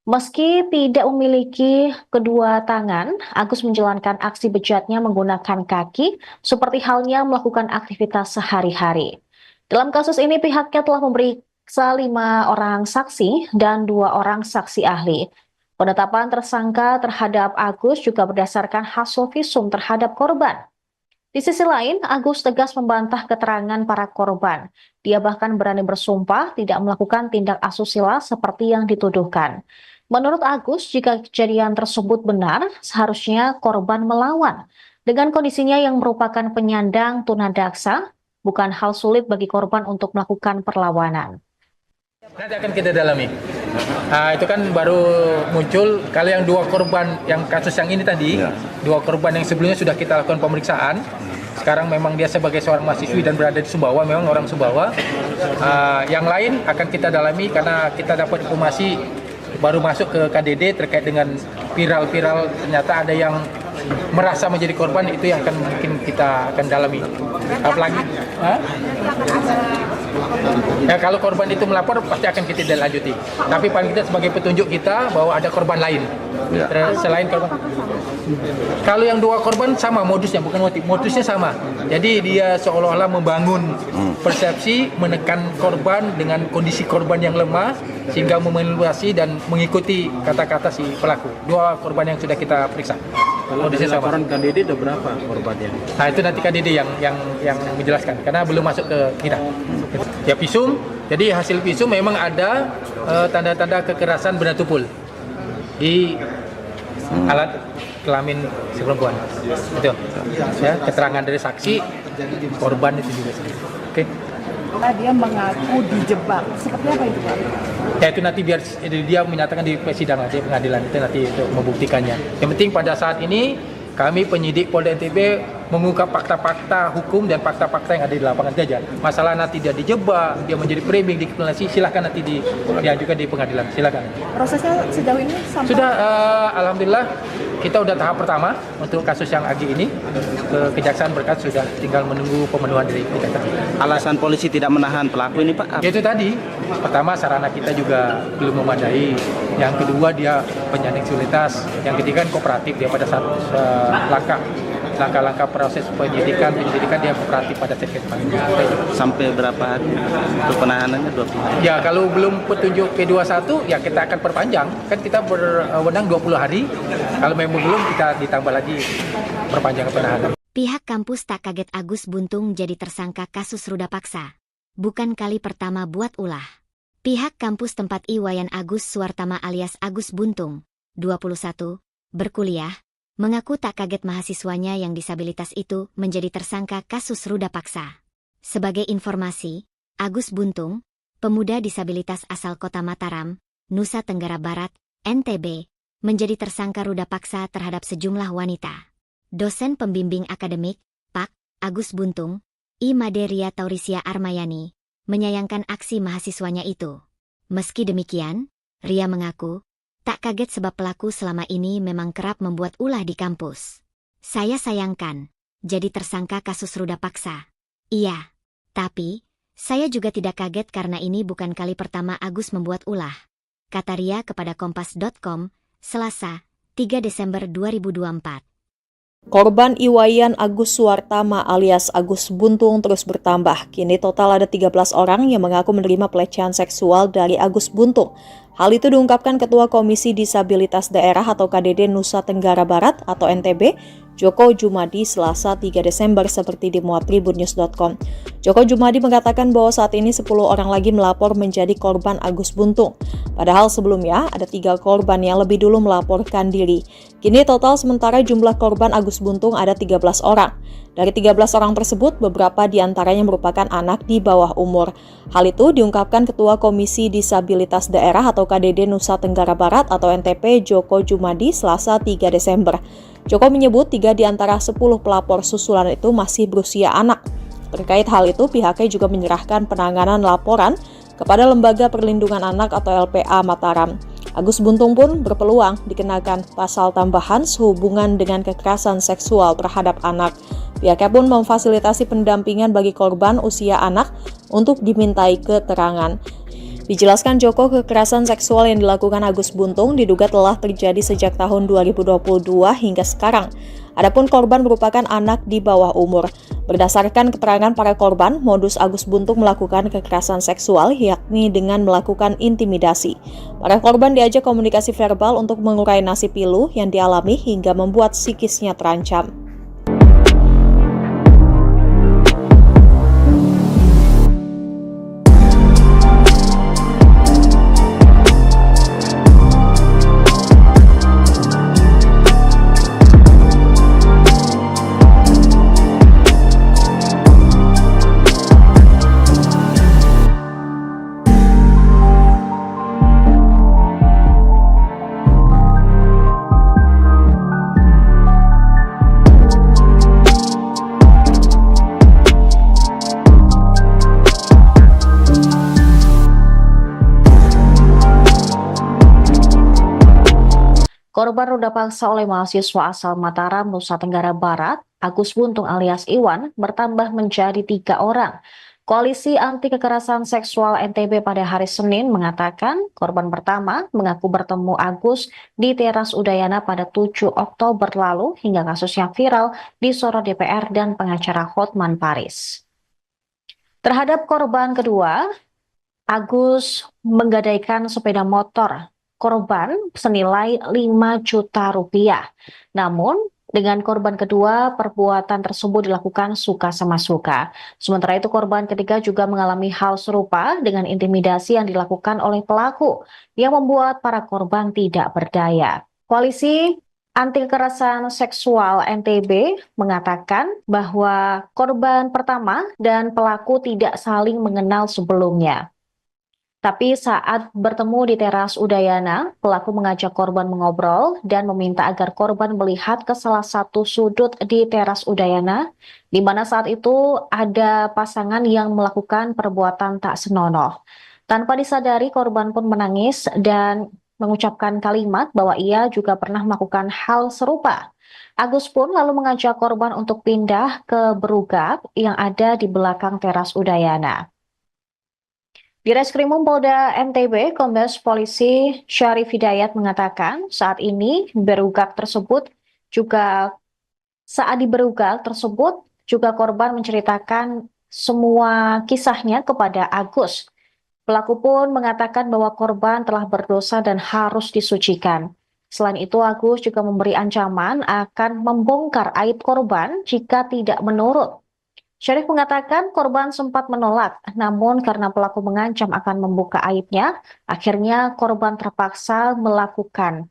Meski tidak memiliki kedua tangan, Agus menjalankan aksi bejatnya menggunakan kaki, seperti halnya melakukan aktivitas sehari-hari. Dalam kasus ini, pihaknya telah memeriksa 5 orang saksi dan 2 orang saksi ahli. Penetapan tersangka terhadap Agus juga berdasarkan hasil visum terhadap korban. Di sisi lain, Agus tegas membantah keterangan para korban. Dia bahkan berani bersumpah tidak melakukan tindak asusila seperti yang dituduhkan. Menurut Agus, jika kejadian tersebut benar, seharusnya korban melawan. Dengan kondisinya yang merupakan penyandang tunadaksa, bukan hal sulit bagi korban untuk melakukan perlawanan.
Nanti akan kita dalami. Itu kan baru muncul kalau yang 2 korban yang kasus yang ini tadi, 2 korban yang sebelumnya sudah kita lakukan pemeriksaan. Sekarang memang dia sebagai seorang mahasiswi dan berada di Sumbawa, memang orang Sumbawa. Yang lain akan kita dalami karena kita dapat informasi baru masuk ke KDD terkait dengan viral-viral, ternyata ada yang merasa menjadi korban, itu yang akan mungkin kita akan dalami. Apalagi ya kalau korban itu melapor pasti akan kita lanjuti. Tapi paling kita sebagai petunjuk kita bahwa ada korban lain selain korban. Kalau yang 2 korban sama modusnya, bukan modusnya sama. Jadi dia seolah-olah membangun persepsi, menekan korban dengan kondisi korban yang lemah sehingga memanipulasi dan mengikuti kata-kata si pelaku. 2 korban yang sudah kita periksa.
Kalau dari laporan KDD ada berapa korbannya?
Nah itu nanti KDD yang menjelaskan karena belum masuk ke kita. Ya visum, jadi hasil visum memang ada tanda-tanda kekerasan benda tumpul di alat kelamin si perempuan. Itu. Ya, keterangan dari saksi korban itu juga. Oke.
Dia mengaku dijebak. Seperti apa itu, Pak?
Ya itu nanti biar dia menyatakan di persidangan, di pengadilan itu nanti itu membuktikannya. Yang penting pada saat ini kami penyidik Polda NTB mengungkap fakta-fakta hukum dan fakta-fakta yang ada di lapangan saja. Masalah nanti dia dijebak, dia menjadi framing, dikriminalisasi, silakan nanti diajukan di pengadilan, silakan.
Prosesnya sejauh ini sampai
sudah alhamdulillah kita udah tahap pertama untuk kasus yang Agi ini ke Kejaksaan berkas sudah tinggal menunggu pemenuhan dari Kejaksaan.
Alasan polisi tidak menahan pelaku ini, Pak?
Itu tadi, pertama sarana kita juga belum memadai, yang kedua dia penyandang disabilitas, yang ketiga kooperatif dia pada saat langkah-langkah proses penyidikan dia kooperatif pada saat kita.
Sampai berapa hari untuk penahanannya? 20 hari?
Ya kalau belum petunjuk P21 ya kita akan perpanjang, kan kita berwenang 20 hari, kalau memang belum kita ditambah lagi perpanjang penahanan.
Pihak kampus tak kaget Agus Buntung jadi tersangka kasus ruda paksa. Bukan kali pertama buat ulah. Pihak kampus tempat Iwayan Agus Suwartama alias Agus Buntung, 21, berkuliah, mengaku tak kaget mahasiswanya yang disabilitas itu menjadi tersangka kasus ruda paksa. Sebagai informasi, Agus Buntung, pemuda disabilitas asal kota Mataram, Nusa Tenggara Barat, NTB, menjadi tersangka ruda paksa terhadap sejumlah wanita. Dosen pembimbing akademik, Pak. Agus Buntung, I. Maderia Taurisia Armayani, menyayangkan aksi mahasiswanya itu. Meski demikian, Ria mengaku, tak kaget sebab pelaku selama ini memang kerap membuat ulah di kampus. Saya sayangkan, jadi tersangka kasus ruda paksa. Iya, tapi, saya juga tidak kaget karena ini bukan kali pertama Agus membuat ulah, kata Ria kepada Kompas.com, Selasa, 3 Desember 2024.
Korban Iwayan Agus Suwartama alias Agus Buntung terus bertambah. Kini total ada 13 orang yang mengaku menerima pelecehan seksual dari Agus Buntung. Hal itu diungkapkan Ketua Komisi Disabilitas Daerah atau KDD Nusa Tenggara Barat atau NTB, Joko Jumadi, Selasa 3 Desember seperti dimuat tribunnews.com. Joko Jumadi mengatakan bahwa saat ini 10 orang lagi melapor menjadi korban Agus Buntung. Padahal sebelumnya ada 3 korban yang lebih dulu melaporkan diri. Kini total sementara jumlah korban Agus Buntung ada 13 orang. Dari 13 orang tersebut, beberapa diantaranya merupakan anak di bawah umur. Hal itu diungkapkan Ketua Komisi Disabilitas Daerah atau KDD Nusa Tenggara Barat atau NTP, Joko Jumadi, Selasa 3 Desember. Joko menyebut 3 di antara 10 pelapor susulan itu masih berusia anak. Terkait hal itu, pihaknya juga menyerahkan penanganan laporan kepada Lembaga Perlindungan Anak atau LPA Mataram. Agus Buntung pun berpeluang dikenakan pasal tambahan sehubungan dengan kekerasan seksual terhadap anak. Pihaknya pun memfasilitasi pendampingan bagi korban usia anak untuk dimintai keterangan. Dijelaskan Joko, kekerasan seksual yang dilakukan Agus Buntung diduga telah terjadi sejak tahun 2022 hingga sekarang. Adapun korban merupakan anak di bawah umur. Berdasarkan keterangan para korban, modus Agus Buntung melakukan kekerasan seksual yakni dengan melakukan intimidasi. Para korban diajak komunikasi verbal untuk mengurai nasib pilu yang dialami hingga membuat psikisnya terancam.
Korban ruda paksa oleh mahasiswa asal Mataram, Nusa Tenggara Barat, Agus Buntung alias Iwan, bertambah menjadi 3 orang. Koalisi Anti Kekerasan Seksual NTB pada hari Senin mengatakan korban pertama mengaku bertemu Agus di teras Udayana pada 7 Oktober lalu hingga kasusnya viral disorot DPR dan pengacara Hotman Paris. Terhadap korban kedua, Agus menggadaikan sepeda motor korban senilai 5 juta rupiah. Namun, dengan korban kedua, perbuatan tersebut dilakukan suka sama suka. Sementara itu, korban ketiga juga mengalami hal serupa dengan intimidasi yang dilakukan oleh pelaku yang membuat para korban tidak berdaya. Koalisi Anti Kekerasan Seksual NTB mengatakan bahwa korban pertama dan pelaku tidak saling mengenal sebelumnya. Tapi saat bertemu di teras Udayana, pelaku mengajak korban mengobrol dan meminta agar korban melihat ke salah satu sudut di teras Udayana, di mana saat itu ada pasangan yang melakukan perbuatan tak senonoh. Tanpa disadari, korban pun menangis dan mengucapkan kalimat bahwa ia juga pernah melakukan hal serupa. Agus pun lalu mengajak korban untuk pindah ke berugap yang ada di belakang teras Udayana. Di Reskrimum Polda NTB, Kombes Polisi Syarif Hidayat mengatakan saat ini saat di berugak tersebut juga korban menceritakan semua kisahnya kepada Agus. Pelaku pun mengatakan bahwa korban telah berdosa dan harus disucikan. Selain itu, Agus juga memberi ancaman akan membongkar aib korban jika tidak menurut. Syarif mengatakan korban sempat menolak, namun karena pelaku mengancam akan membuka aibnya, akhirnya korban terpaksa melakukan.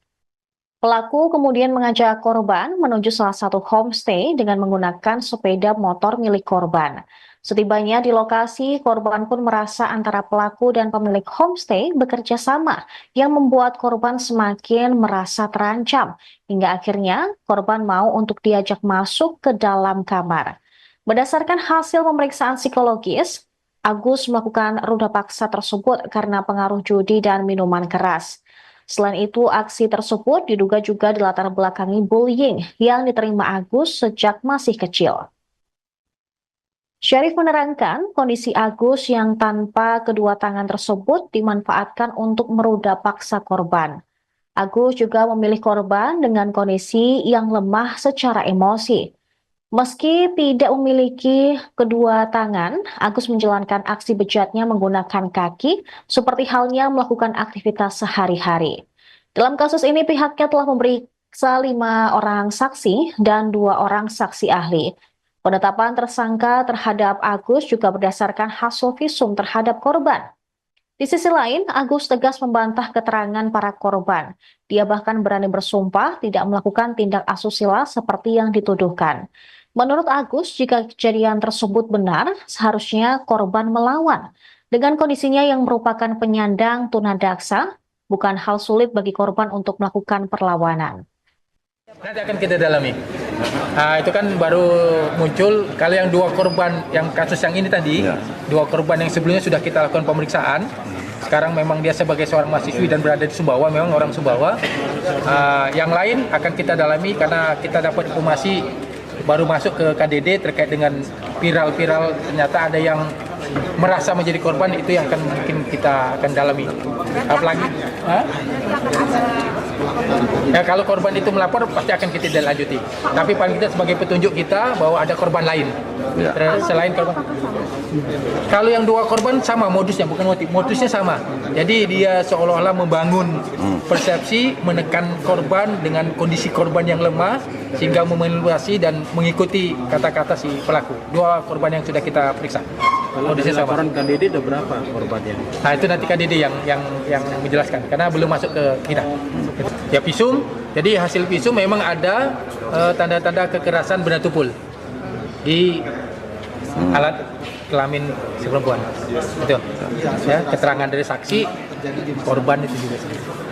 Pelaku kemudian mengajak korban menuju salah satu homestay dengan menggunakan sepeda motor milik korban. Setibanya di lokasi, korban pun merasa antara pelaku dan pemilik homestay bekerja sama yang membuat korban semakin merasa terancam. Hingga akhirnya korban mau untuk diajak masuk ke dalam kamar. Berdasarkan hasil pemeriksaan psikologis, Agus melakukan ruda paksa tersebut karena pengaruh judi dan minuman keras. Selain itu, aksi tersebut diduga juga dilatar belakangi bullying yang diterima Agus sejak masih kecil. Syarif menerangkan kondisi Agus yang tanpa kedua tangan tersebut dimanfaatkan untuk meruda paksa korban. Agus juga memilih korban dengan kondisi yang lemah secara emosi. Meski tidak memiliki kedua tangan, Agus menjalankan aksi bejatnya menggunakan kaki seperti halnya melakukan aktivitas sehari-hari. Dalam kasus ini pihaknya telah memeriksa 5 orang saksi dan 2 orang saksi ahli. Penetapan tersangka terhadap Agus juga berdasarkan hasil visum terhadap korban. Di sisi lain, Agus tegas membantah keterangan para korban. Dia bahkan berani bersumpah tidak melakukan tindak asusila seperti yang dituduhkan. Menurut Agus, jika kejadian tersebut benar, seharusnya korban melawan. Dengan kondisinya yang merupakan penyandang tunadaksa, bukan hal sulit bagi korban untuk melakukan perlawanan.
Nanti akan kita dalami. Itu kan baru muncul. Kalau yang 2 korban yang kasus yang ini tadi, 2 korban yang sebelumnya sudah kita lakukan pemeriksaan. Sekarang memang dia sebagai seorang mahasiswi dan berada di Sumbawa, memang orang Sumbawa. Yang lain akan kita dalami karena kita dapat informasi baru masuk ke KDD terkait dengan viral-viral, ternyata ada yang merasa menjadi korban, itu yang akan mungkin kita akan dalami. Apalagi ya, kalau korban itu melapor pasti akan kita lanjuti. Tapi paling tidak sebagai petunjuk kita bahwa ada korban lain selain korban. Kalau yang 2 korban sama modusnya, bukan motif, modusnya sama. Jadi dia seolah-olah membangun persepsi, menekan korban dengan kondisi korban yang lemah sehingga memanipulasi dan mengikuti kata-kata si pelaku. 2 korban yang sudah kita periksa.
Kalau dari laporan KDD ada berapa korbannya?
Nah, itu nanti KDD yang menjelaskan karena belum masuk ke kita. Ya, visum. Jadi hasil visum memang ada tanda-tanda kekerasan benda tumpul di alat kelamin si perempuan. Betul. Ya, keterangan dari saksi korban itu juga.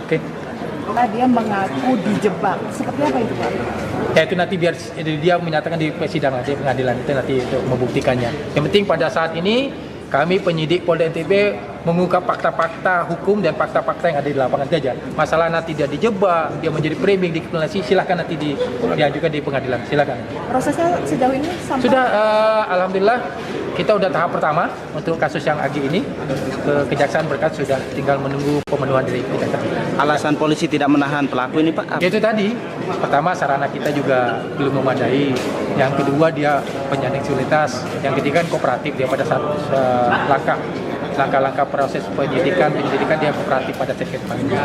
Oke.
Dia mengaku dijebak. Seperti apa itu, Pak?
Ya, itu nanti biar dia menyatakan di persidangan, di pengadilan itu nanti untuk membuktikannya. Yang penting pada saat ini kami penyidik Polda NTB mengungkap fakta-fakta hukum dan fakta-fakta yang ada di lapangan saja. Masalah nanti dia dijebak, dia menjadi framing, dikriminalisasi, silakan nanti diajukan di pengadilan. Silakan.
Prosesnya sejauh ini sampai
sudah, alhamdulillah kita udah tahap pertama untuk kasus yang Agi ini. Kejaksaan berkat sudah tinggal menunggu pemenuhan dari kejaksaan.
Alasan polisi tidak menahan pelaku ini, Pak?
Itu tadi, pertama sarana kita juga belum memadai. Yang kedua dia penyandang disabilitas. Yang ketiga kooperatif, dia pada saat langkah-langkah proses penyidikan dia kooperatif pada saat kita panggil.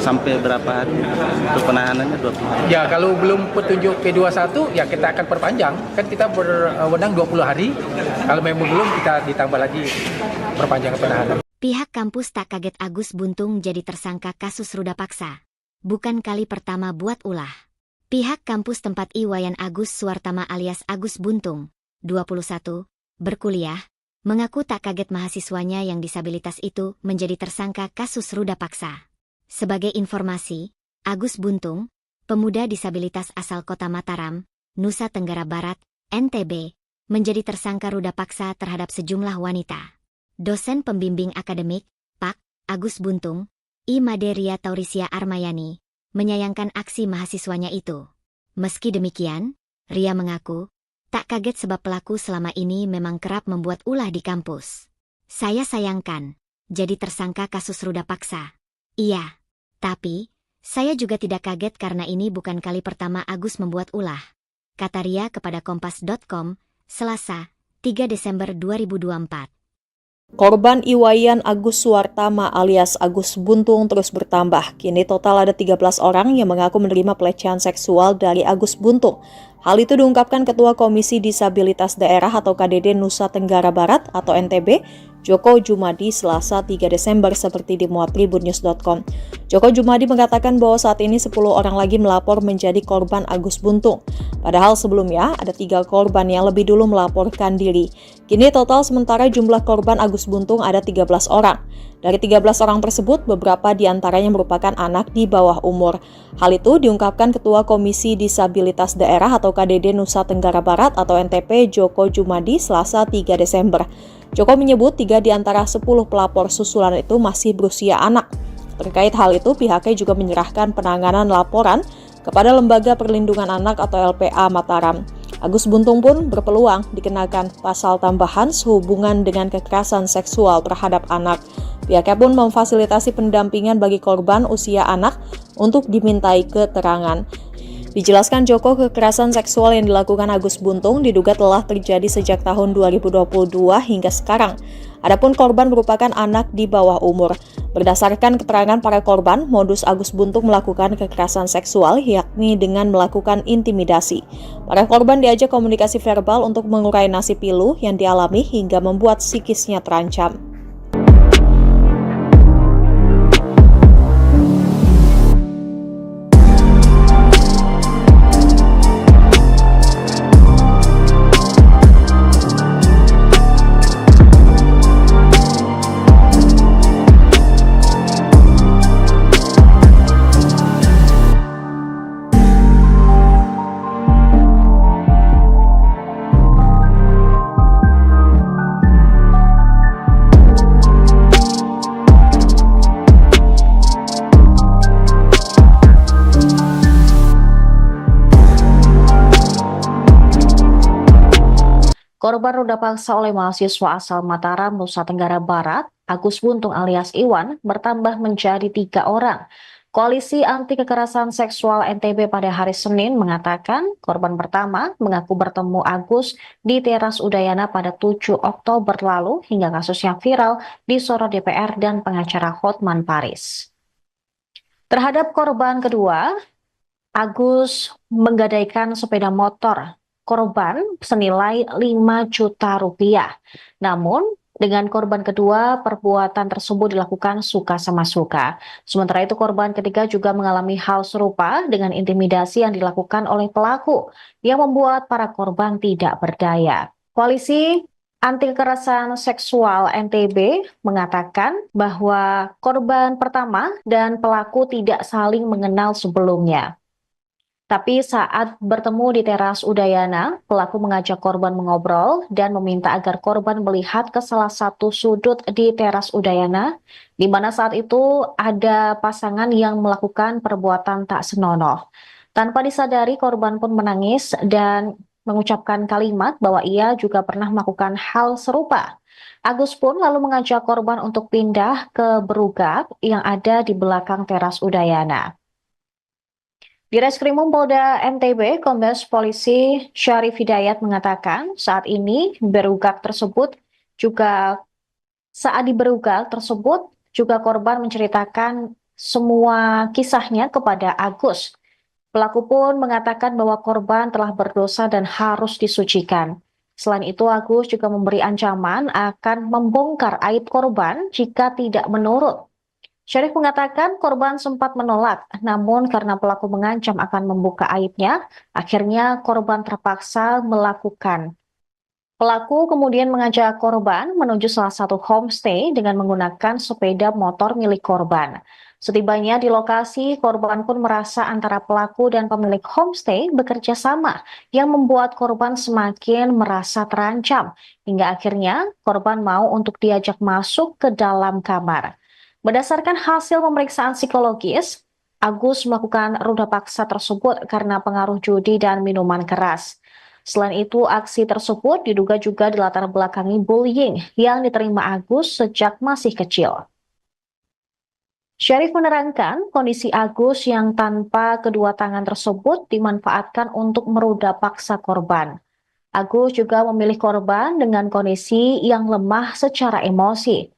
Sampai berapa hari untuk penahanannya? 20 hari?
Ya, kalau belum petunjuk P21 ya kita akan perpanjang. Kan kita berwenang 20 hari. Kalau memang belum, kita ditambah lagi perpanjangan penahanan.
Pihak kampus tak kaget Agus Buntung jadi tersangka kasus ruda paksa. Bukan kali pertama buat ulah. Pihak kampus tempat Iwayan Agus Suwartama alias Agus Buntung, 21, berkuliah, mengaku tak kaget mahasiswanya yang disabilitas itu menjadi tersangka kasus ruda paksa. Sebagai informasi, Agus Buntung, pemuda disabilitas asal kota Mataram, Nusa Tenggara Barat, NTB, menjadi tersangka ruda paksa terhadap sejumlah wanita. Dosen pembimbing akademik, Pak. Agus Buntung, I. Maderia Taurisia Armayani, menyayangkan aksi mahasiswanya itu. Meski demikian, Ria mengaku, tak kaget sebab pelaku selama ini memang kerap membuat ulah di kampus. Saya sayangkan, jadi tersangka kasus ruda paksa. Iya, tapi, saya juga tidak kaget karena ini bukan kali pertama Agus membuat ulah. Kata Ria kepada Kompas.com, Selasa, 3 Desember 2024.
Korban Iwayan Agus Suwartama alias Agus Buntung terus bertambah. Kini total ada 13 orang yang mengaku menerima pelecehan seksual dari Agus Buntung. Hal itu diungkapkan Ketua Komisi Disabilitas Daerah atau KDD Nusa Tenggara Barat atau NTB, Joko Jumadi Selasa 3 Desember seperti dimuat tribunnews.com. Joko Jumadi mengatakan bahwa saat ini 10 orang lagi melapor menjadi korban Agus Buntung. Padahal sebelumnya ada 3 korban yang lebih dulu melaporkan diri. Kini total sementara jumlah korban Agus Buntung ada 13 orang. Dari 13 orang tersebut, beberapa diantaranya merupakan anak di bawah umur. Hal itu diungkapkan Ketua Komisi Disabilitas Daerah atau KDD Nusa Tenggara Barat atau NTP Joko Jumadi Selasa 3 Desember. Joko menyebut 3 di antara 10 pelapor susulan itu masih berusia anak. Terkait hal itu, pihaknya juga menyerahkan penanganan laporan kepada Lembaga Perlindungan Anak atau LPA Mataram. Agus Buntung pun berpeluang dikenakan pasal tambahan sehubungan dengan kekerasan seksual terhadap anak. Pihaknya pun memfasilitasi pendampingan bagi korban usia anak untuk dimintai keterangan. Dijelaskan Joko, kekerasan seksual yang dilakukan Agus Buntung diduga telah terjadi sejak tahun 2022 hingga sekarang. Adapun korban merupakan anak di bawah umur. Berdasarkan keterangan para korban, modus Agus Buntung melakukan kekerasan seksual yakni dengan melakukan intimidasi. Para korban diajak komunikasi verbal untuk mengurai nasib pilu yang dialami hingga membuat psikisnya terancam.
Korban ruda paksa oleh mahasiswa asal Mataram, Nusa Tenggara Barat, Agus Buntung alias Iwan, bertambah menjadi 3 orang. Koalisi Anti Kekerasan Seksual NTB pada hari Senin mengatakan korban pertama mengaku bertemu Agus di teras Udayana pada 7 Oktober lalu hingga kasusnya viral di sorot DPR dan pengacara Hotman Paris. Terhadap korban kedua, Agus menggadaikan sepeda motor korban senilai 5 juta rupiah. Namun, dengan korban kedua, perbuatan tersebut dilakukan suka sama suka. Sementara itu, korban ketiga juga mengalami hal serupa dengan intimidasi yang dilakukan oleh pelaku yang membuat para korban tidak berdaya. Koalisi Anti Kekerasan Seksual NTB mengatakan bahwa korban pertama dan pelaku tidak saling mengenal sebelumnya. Tapi saat bertemu di teras Udayana, pelaku mengajak korban mengobrol dan meminta agar korban melihat ke salah satu sudut di teras Udayana, di mana saat itu ada pasangan yang melakukan perbuatan tak senonoh. Tanpa disadari, korban pun menangis dan mengucapkan kalimat bahwa ia juga pernah melakukan hal serupa. Agus pun lalu mengajak korban untuk pindah ke berugak yang ada di belakang teras Udayana. Di Reskrimum Polda NTB, Kombes Polisi Syarif Hidayat mengatakan saat ini saat di berugak tersebut juga korban menceritakan semua kisahnya kepada Agus. Pelaku pun mengatakan bahwa korban telah berdosa dan harus disucikan. Selain itu, Agus juga memberi ancaman akan membongkar aib korban jika tidak menurut. Syarif mengatakan korban sempat menolak, namun karena pelaku mengancam akan membuka aibnya, akhirnya korban terpaksa melakukan. Pelaku kemudian mengajak korban menuju salah satu homestay dengan menggunakan sepeda motor milik korban. Setibanya di lokasi, korban pun merasa antara pelaku dan pemilik homestay bekerja sama yang membuat korban semakin merasa terancam, hingga akhirnya korban mau untuk diajak masuk ke dalam kamar. Berdasarkan hasil pemeriksaan psikologis, Agus melakukan ruda paksa tersebut karena pengaruh judi dan minuman keras. Selain itu, aksi tersebut diduga juga dilatar belakangi bullying yang diterima Agus sejak masih kecil. Syarif menerangkan kondisi Agus yang tanpa kedua tangan tersebut dimanfaatkan untuk meruda paksa korban. Agus juga memilih korban dengan kondisi yang lemah secara emosi.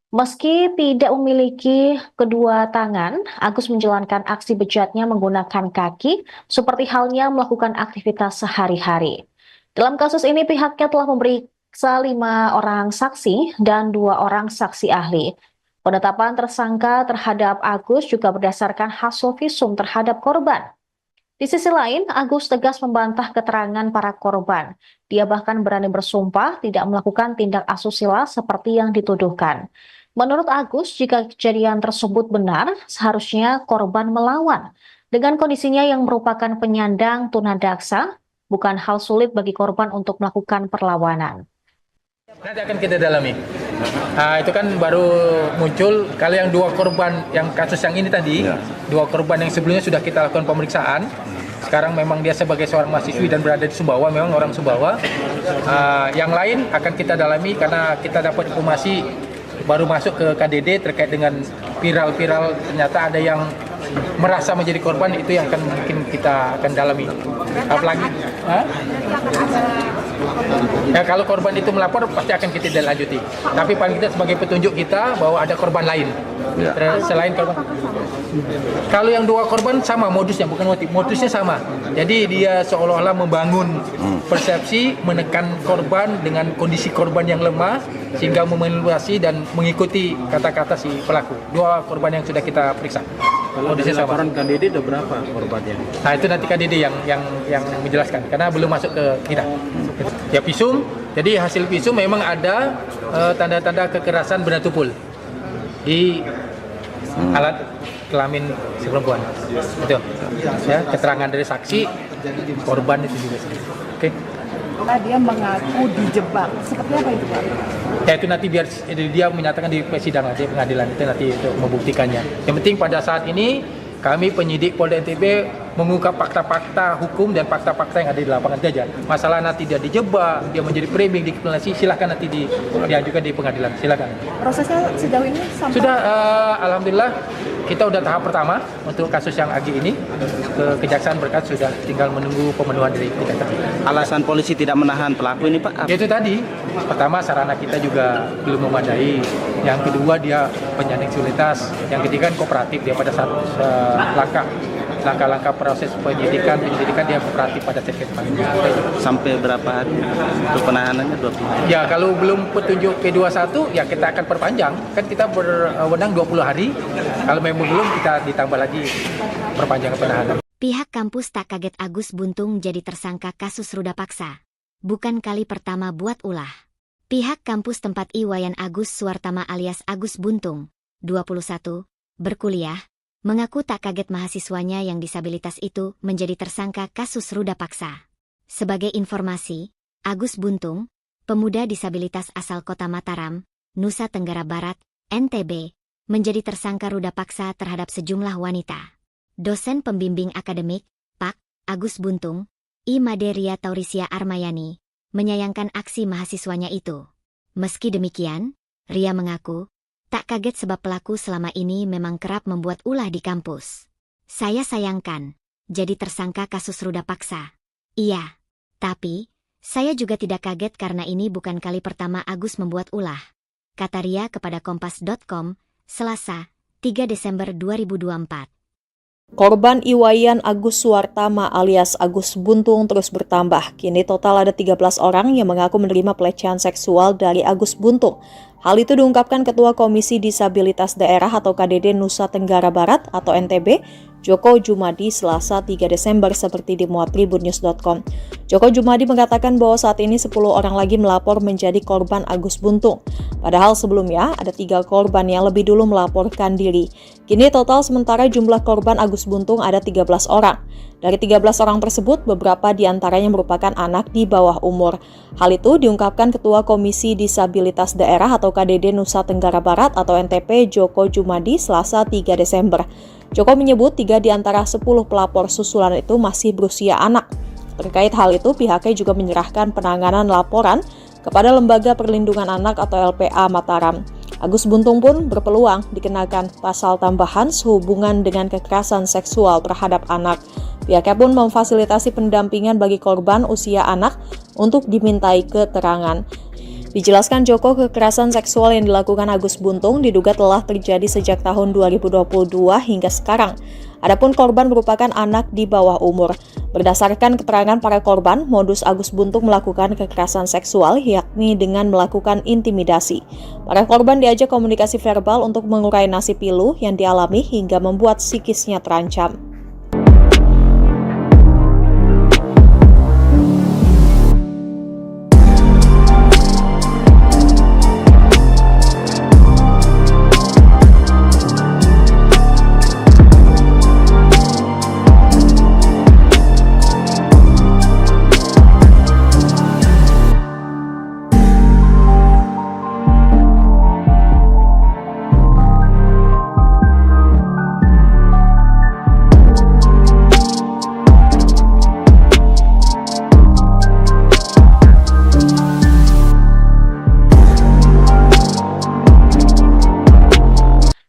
Meski tidak memiliki kedua tangan, Agus menjalankan aksi bejatnya menggunakan kaki seperti halnya melakukan aktivitas sehari-hari. Dalam kasus ini pihaknya telah memeriksa 5 orang saksi dan 2 orang saksi ahli. Penetapan tersangka terhadap Agus juga berdasarkan hasil visum terhadap korban. Di sisi lain, Agus tegas membantah keterangan para korban. Dia bahkan berani bersumpah tidak melakukan tindak asusila seperti yang dituduhkan. Menurut Agus, jika kejadian tersebut benar, seharusnya korban melawan. Dengan kondisinya yang merupakan penyandang tunadaksa, bukan hal sulit bagi korban untuk melakukan perlawanan.
Nanti akan kita dalami. Itu kan baru muncul kalau yang 2 korban yang kasus yang ini tadi, 2 korban yang sebelumnya sudah kita lakukan pemeriksaan. Sekarang memang dia sebagai seorang mahasiswi dan berada di Sumbawa, memang orang Sumbawa. Yang lain akan kita dalami karena kita dapat informasi baru masuk ke KDD terkait dengan viral-viral, ternyata ada yang merasa menjadi korban, itu yang akan mungkin kita akan dalami. Apalagi ya, kalau korban itu melapor pasti akan kita lanjuti. Tapi paling kita sebagai petunjuk kita bahwa ada korban lain selain korban. Kalau yang 2 korban sama modusnya, bukan motif, modusnya sama. Jadi dia seolah-olah membangun persepsi, menekan korban dengan kondisi korban yang lemah sehingga memanipulasi dan mengikuti kata-kata si pelaku. 2 korban yang sudah kita periksa.
Kalau dari laporan KDD ada berapa korbannya?
Nah, itu nanti KDD yang menjelaskan karena belum masuk ke kita. Ya, visum. Jadi hasil visum memang ada tanda-tanda kekerasan benda tumpul di alat kelamin si perempuan. Itu. Ya, keterangan dari saksi korban itu juga. Oke.
Dia mengaku dijebak. Seperti apa itu, Pak?
Ya, itu nanti biar dia menyatakan di persidangan, di pengadilan itu nanti untuk membuktikannya. Yang penting pada saat ini kami penyidik Polda NTB mengungkap fakta-fakta hukum dan fakta-fakta yang ada di lapangan saja. Masalah nanti dia dijebak, dia menjadi framing, dikriminalisasi, silahkan nanti diajukan di pengadilan, silahkan.
Prosesnya sejauh ini sampai...
Sudah, alhamdulillah kita udah tahap pertama untuk kasus yang Agi ini. Kejaksaan berkat sudah tinggal menunggu pemenuhan dari kejaksaan.
Alasan polisi tidak menahan pelaku ini, Pak?
Itu tadi, pertama sarana kita juga belum memadai. Yang kedua dia penyandang disabilitas. Yang ketiga kooperatif dia pada saat langkah-langkah proses penyidikan dia kooperatif pada saat kita panggil.
Sampai berapa hari untuk penahanannya? 2 hari?
Ya, kalau belum petunjuk P21 ya kita akan perpanjang. Kan kita berwenang 20 hari. Kalau memang belum kita ditambah lagi perpanjangan penahanan.
Pihak kampus tak kaget Agus Buntung jadi tersangka kasus ruda paksa. Bukan kali pertama buat ulah. Pihak kampus tempat Iwayan Agus Suwartama alias Agus Buntung, 21, berkuliah, mengaku tak kaget mahasiswanya yang disabilitas itu menjadi tersangka kasus ruda paksa. Sebagai informasi, Agus Buntung, pemuda disabilitas asal kota Mataram, Nusa Tenggara Barat, NTB, menjadi tersangka ruda paksa terhadap sejumlah wanita. Dosen pembimbing akademik, Pak. Agus Buntung, I. Maderia Taurisia Armayani, menyayangkan aksi mahasiswanya itu. Meski demikian, Ria mengaku, tak kaget sebab pelaku selama ini memang kerap membuat ulah di kampus. Saya sayangkan, jadi tersangka kasus ruda paksa. Iya, tapi, saya juga tidak kaget karena ini bukan kali pertama Agus membuat ulah. Kata Ria kepada Kompas.com, Selasa, 3 Desember 2024.
Korban Iwayan Agus Suwartama alias Agus Buntung terus bertambah. Kini total ada 13 orang yang mengaku menerima pelecehan seksual dari Agus Buntung. Hal itu diungkapkan Ketua Komisi Disabilitas Daerah atau KDD Nusa Tenggara Barat atau NTB, Joko Jumadi, Selasa 3 Desember seperti dimuat tribunnews.com. Joko Jumadi mengatakan bahwa saat ini 10 orang lagi melapor menjadi korban Agus Buntung. Padahal sebelumnya ada 3 korban yang lebih dulu melaporkan diri. Kini total sementara jumlah korban Agus Buntung ada 13 orang. Dari 13 orang tersebut, beberapa diantaranya merupakan anak di bawah umur. Hal itu diungkapkan Ketua Komisi Disabilitas Daerah atau KDD Nusa Tenggara Barat atau NTP Joko Jumadi Selasa 3 Desember. Joko menyebut 3 di antara 10 pelapor susulan itu masih berusia anak. Terkait hal itu, pihaknya juga menyerahkan penanganan laporan kepada Lembaga Perlindungan Anak atau LPA Mataram. Agus Buntung pun berpeluang dikenakan pasal tambahan sehubungan dengan kekerasan seksual terhadap anak. Pihaknya pun memfasilitasi pendampingan bagi korban usia anak untuk dimintai keterangan. Dijelaskan Joko, kekerasan seksual yang dilakukan Agus Buntung diduga telah terjadi sejak tahun 2022 hingga sekarang. Adapun korban merupakan anak di bawah umur. Berdasarkan keterangan para korban, modus Agus Buntung melakukan kekerasan seksual yakni dengan melakukan intimidasi. Para korban diajak komunikasi verbal untuk mengurai nasib pilu yang dialami hingga membuat psikisnya terancam.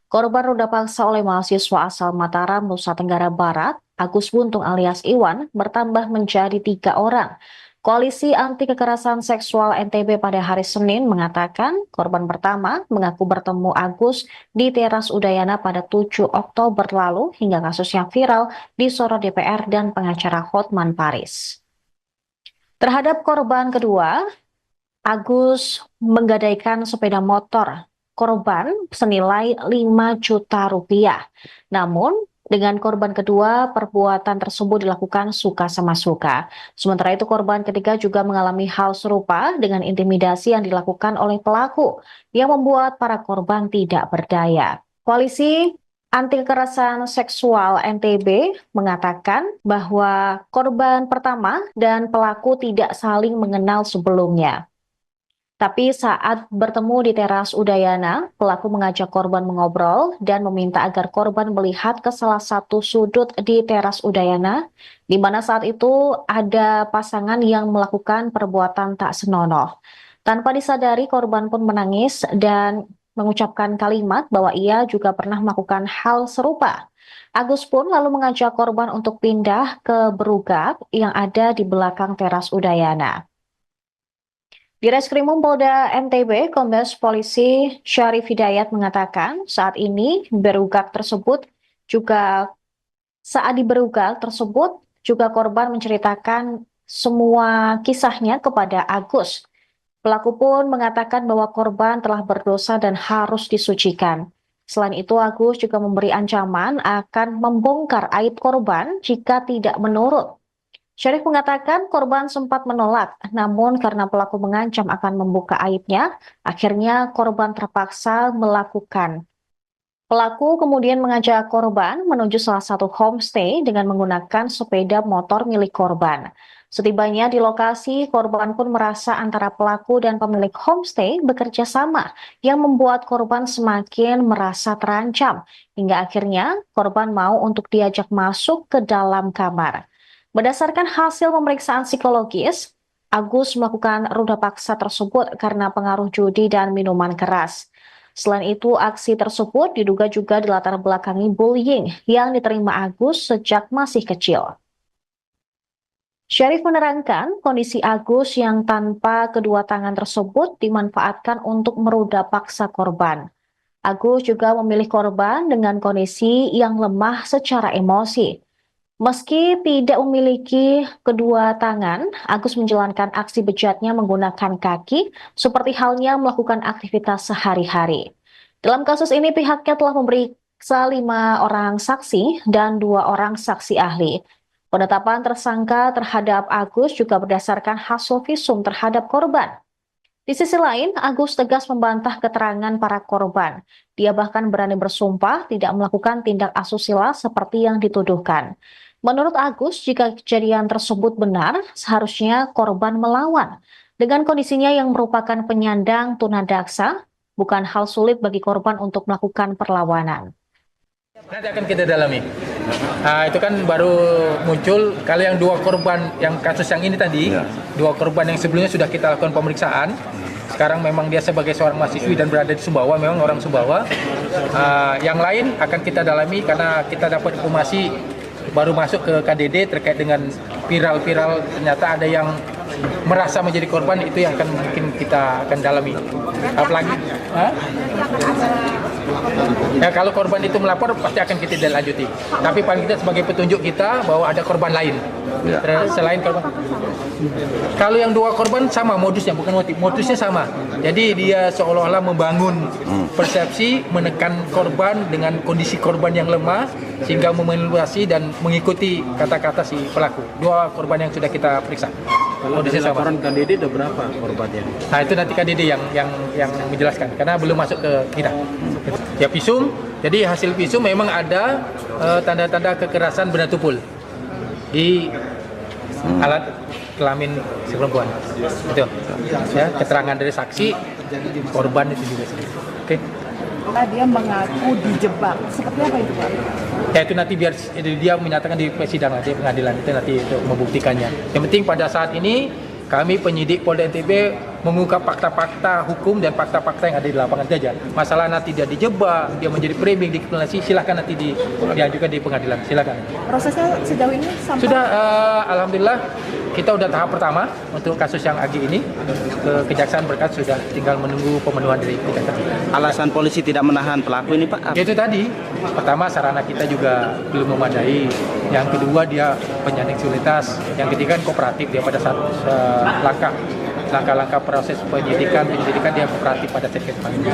Korban ruda paksa oleh mahasiswa asal Mataram, Nusa Tenggara Barat, Agus Buntung alias Iwan, bertambah menjadi 3 orang. Koalisi Anti Kekerasan Seksual NTB pada hari Senin mengatakan korban pertama mengaku bertemu Agus di teras Udayana pada 7 Oktober lalu hingga kasusnya viral disorot DPR dan pengacara Hotman Paris. Terhadap korban kedua, Agus menggadaikan sepeda motor korban senilai 5 juta rupiah. Namun, dengan korban kedua, perbuatan tersebut dilakukan suka sama suka. Sementara itu, korban ketiga juga mengalami hal serupa dengan intimidasi yang dilakukan oleh pelaku yang membuat para korban tidak berdaya. Koalisi Anti Kekerasan Seksual NTB mengatakan bahwa korban pertama dan pelaku tidak saling mengenal sebelumnya. Tapi saat bertemu di teras Udayana, pelaku mengajak korban mengobrol dan meminta agar korban melihat ke salah satu sudut di teras Udayana, di mana saat itu ada pasangan yang melakukan perbuatan tak senonoh. Tanpa disadari, korban pun menangis dan mengucapkan kalimat bahwa ia juga pernah melakukan hal serupa. Agus pun lalu mengajak korban untuk pindah ke berugak yang ada di belakang teras Udayana. Di Reskrimum Polda NTB, Kombes Polisi Syarif Hidayat mengatakan saat ini di berugak tersebut juga korban menceritakan semua kisahnya kepada Agus. Pelaku pun mengatakan bahwa korban telah berdosa dan harus disucikan. Selain itu, Agus juga memberi ancaman akan membongkar aib korban jika tidak menurut. Syarif mengatakan korban sempat menolak, namun karena pelaku mengancam akan membuka aibnya, akhirnya korban terpaksa melakukan. Pelaku kemudian mengajak korban menuju salah satu homestay dengan menggunakan sepeda motor milik korban. Setibanya di lokasi, korban pun merasa antara pelaku dan pemilik homestay bekerja sama, yang membuat korban semakin merasa terancam, hingga akhirnya korban mau untuk diajak masuk ke dalam kamar. Berdasarkan hasil pemeriksaan psikologis, Agus melakukan ruda paksa tersebut karena pengaruh judi dan minuman keras. Selain itu, aksi tersebut diduga juga dilatar belakangi bullying yang diterima Agus sejak masih kecil. Syarif menerangkan kondisi Agus yang tanpa kedua tangan tersebut dimanfaatkan untuk meruda paksa korban. Agus juga memilih korban dengan kondisi yang lemah secara emosi. Meski tidak memiliki kedua tangan, Agus menjalankan aksi bejatnya menggunakan kaki, seperti halnya melakukan aktivitas sehari-hari. Dalam kasus ini, pihaknya telah memeriksa 5 orang saksi dan 2 orang saksi ahli. Penetapan tersangka terhadap Agus juga berdasarkan hasil visum terhadap korban. Di sisi lain, Agus tegas membantah keterangan para korban. Dia bahkan berani bersumpah tidak melakukan tindak asusila seperti yang dituduhkan. Menurut Agus, jika kejadian tersebut benar, seharusnya korban melawan. Dengan kondisinya yang merupakan penyandang tunadaksa, bukan hal sulit bagi korban untuk melakukan perlawanan.
Nanti akan kita dalami. Itu kan baru muncul, kalau yang 2 korban, yang kasus yang ini tadi, 2 korban yang sebelumnya sudah kita lakukan pemeriksaan. Sekarang memang dia sebagai seorang mahasiswi dan berada di Sumbawa, memang orang Sumbawa. Yang lain akan kita dalami karena kita dapat informasi baru masuk ke KDD terkait dengan viral-viral, ternyata ada yang merasa menjadi korban, itu yang akan mungkin kita akan dalami. Apalagi, ya kalau korban itu melapor pasti akan kita lanjuti. Tapi paling tidak sebagai petunjuk kita bahwa ada korban lain selain korban. Kalau yang 2 korban sama modusnya, bukan motif, modusnya sama. Jadi dia seolah-olah membangun persepsi, menekan korban dengan kondisi korban yang lemah sehingga memanipulasi dan mengikuti kata-kata si pelaku. 2 korban yang sudah kita periksa.
Kalau dari laporan KDD ada berapa korbannya?
Nah itu nanti KDD yang menjelaskan karena belum masuk ke kita. Ya visum, jadi hasil visum memang ada tanda-tanda kekerasan benda tumpul di alat kelamin si perempuan. Itu. Ya, keterangan dari saksi korban itu juga. Oke.
Dia mengaku dijebak. Seperti apa itu, Pak?
Ya itu nanti biar dia menyatakan di persidangan, di pengadilan itu nanti itu membuktikannya. Yang penting pada saat ini kami penyidik Polda NTB mengungkap fakta-fakta hukum dan fakta-fakta yang ada di lapangan saja. Masalah nanti dia dijebak, dia menjadi framing, dikriminalisasi, silakan nanti diajukan di pengadilan, silakan.
Prosesnya sejauh ini sampai
sudah, alhamdulillah kita udah tahap pertama untuk kasus yang Agi ini. Kejaksaan berkas sudah tinggal menunggu pemenuhan dari kejaksaan.
Alasan polisi tidak menahan pelaku ini, Pak?
Itu tadi, pertama sarana kita juga belum memadai. Yang kedua dia penyandang disabilitas. Yang ketiga kooperatif dia pada saat langkah-langkah proses penyelidikan dia kooperatif pada saat kita panggil.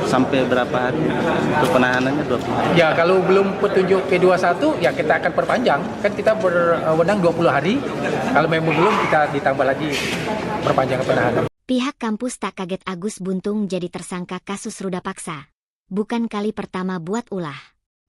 Sampai berapa hari untuk penahanannya? 20 hari?
Ya kalau belum petunjuk P21 ya kita akan perpanjang. Kan kita berwenang 20 hari. Kalau memang belum kita ditambah lagi perpanjangan penahanan.
Pihak kampus tak kaget Agus Buntung jadi tersangka kasus ruda paksa. Bukan kali pertama buat ulah.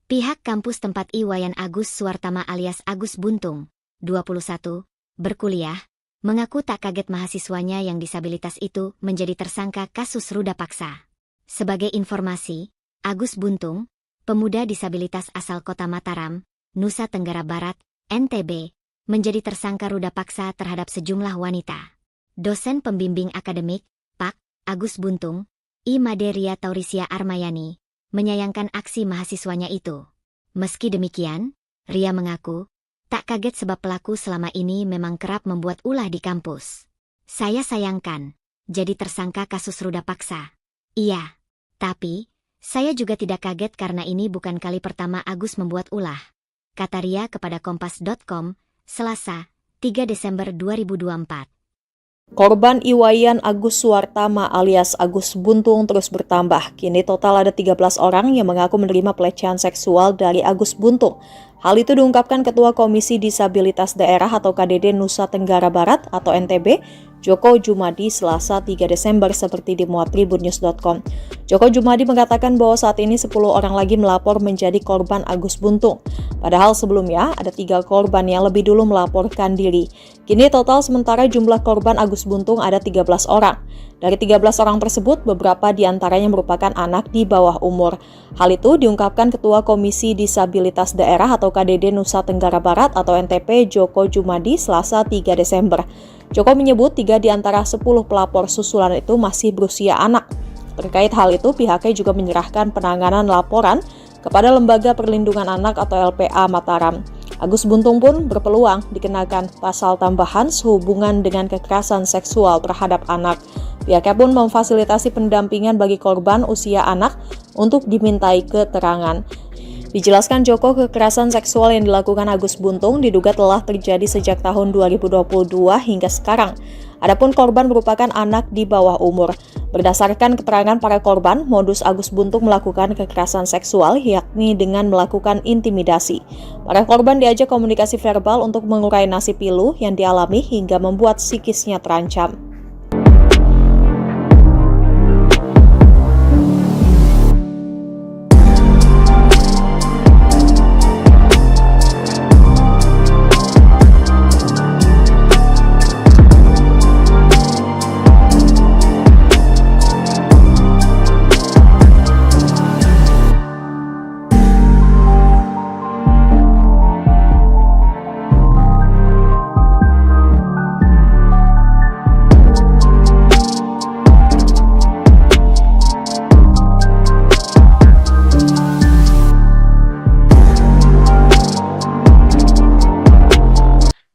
Pihak kampus tempat Iwayan Agus Suwartama alias Agus Buntung, 21, berkuliah, mengaku tak kaget mahasiswanya yang disabilitas itu menjadi tersangka kasus ruda paksa. Sebagai informasi, Agus Buntung, pemuda disabilitas asal kota Mataram, Nusa Tenggara Barat, NTB, menjadi tersangka ruda paksa terhadap sejumlah wanita. Dosen pembimbing akademik, Pak. Agus Buntung, I. Maderia Taurisia Armayani, menyayangkan aksi mahasiswanya itu. Meski demikian, Ria mengaku, tak kaget sebab pelaku selama ini memang kerap membuat ulah di kampus. Saya sayangkan, jadi tersangka kasus ruda paksa. Iya, tapi, saya juga tidak kaget karena ini bukan kali pertama Agus membuat ulah. Kata Ria kepada Kompas.com, Selasa, 3 Desember 2024.
Korban Iwayan Agus Suwartama alias Agus Buntung terus bertambah. Kini total ada 13 orang yang mengaku menerima pelecehan seksual dari Agus Buntung. Hal itu diungkapkan Ketua Komisi Disabilitas Daerah atau KDD Nusa Tenggara Barat atau NTB, Joko Jumadi, Selasa 3 Desember seperti dimuat tribunnews.com. Joko Jumadi mengatakan bahwa saat ini 10 orang lagi melapor menjadi korban Agus Buntung. Padahal sebelumnya ada 3 korban yang lebih dulu melaporkan diri. Kini total sementara jumlah korban Agus Buntung ada 13 orang. Dari 13 orang tersebut, beberapa diantaranya merupakan anak di bawah umur. Hal itu diungkapkan Ketua Komisi Disabilitas Daerah atau KDD Nusa Tenggara Barat atau NTP Joko Jumadi Selasa 3 Desember. Joko menyebut 3 di antara 10 pelapor susulan itu masih berusia anak. Terkait hal itu, pihaknya juga menyerahkan penanganan laporan kepada Lembaga Perlindungan Anak atau LPA Mataram. Agus Buntung pun berpeluang dikenakan pasal tambahan sehubungan dengan kekerasan seksual terhadap anak. Pihaknya pun memfasilitasi pendampingan bagi korban usia anak untuk dimintai keterangan. Dijelaskan Joko, kekerasan seksual yang dilakukan Agus Buntung diduga telah terjadi sejak tahun 2022 hingga sekarang. Adapun korban merupakan anak di bawah umur. Berdasarkan keterangan para korban, modus Agus Buntung melakukan kekerasan seksual yakni dengan melakukan intimidasi. Para korban diajak komunikasi verbal untuk mengurai nasib pilu yang dialami hingga membuat psikisnya terancam.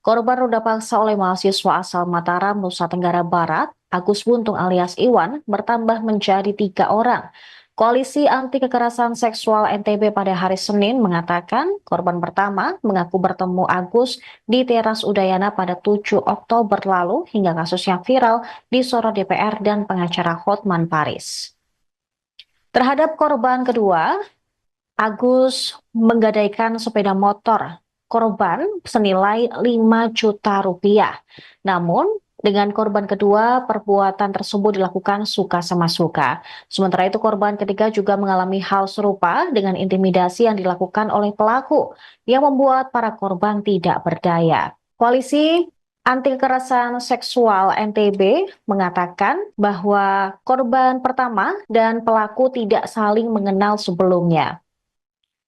Korban ruda paksa oleh mahasiswa asal Mataram, Nusa Tenggara Barat, Agus Buntung alias Iwan, bertambah menjadi 3 orang. Koalisi Anti Kekerasan Seksual NTB pada hari Senin mengatakan korban pertama mengaku bertemu Agus di teras Udayana pada 7 Oktober lalu hingga kasusnya viral disorot DPR dan pengacara Hotman Paris. Terhadap korban kedua, Agus menggadaikan sepeda motor korban senilai 5 juta rupiah. Namun, dengan korban kedua, perbuatan tersebut dilakukan suka sama suka. Sementara itu, korban ketiga juga mengalami hal serupa dengan intimidasi yang dilakukan oleh pelaku, yang membuat para korban tidak berdaya. Koalisi Anti Kekerasan Seksual NTB mengatakan bahwa korban pertama dan pelaku tidak saling mengenal sebelumnya.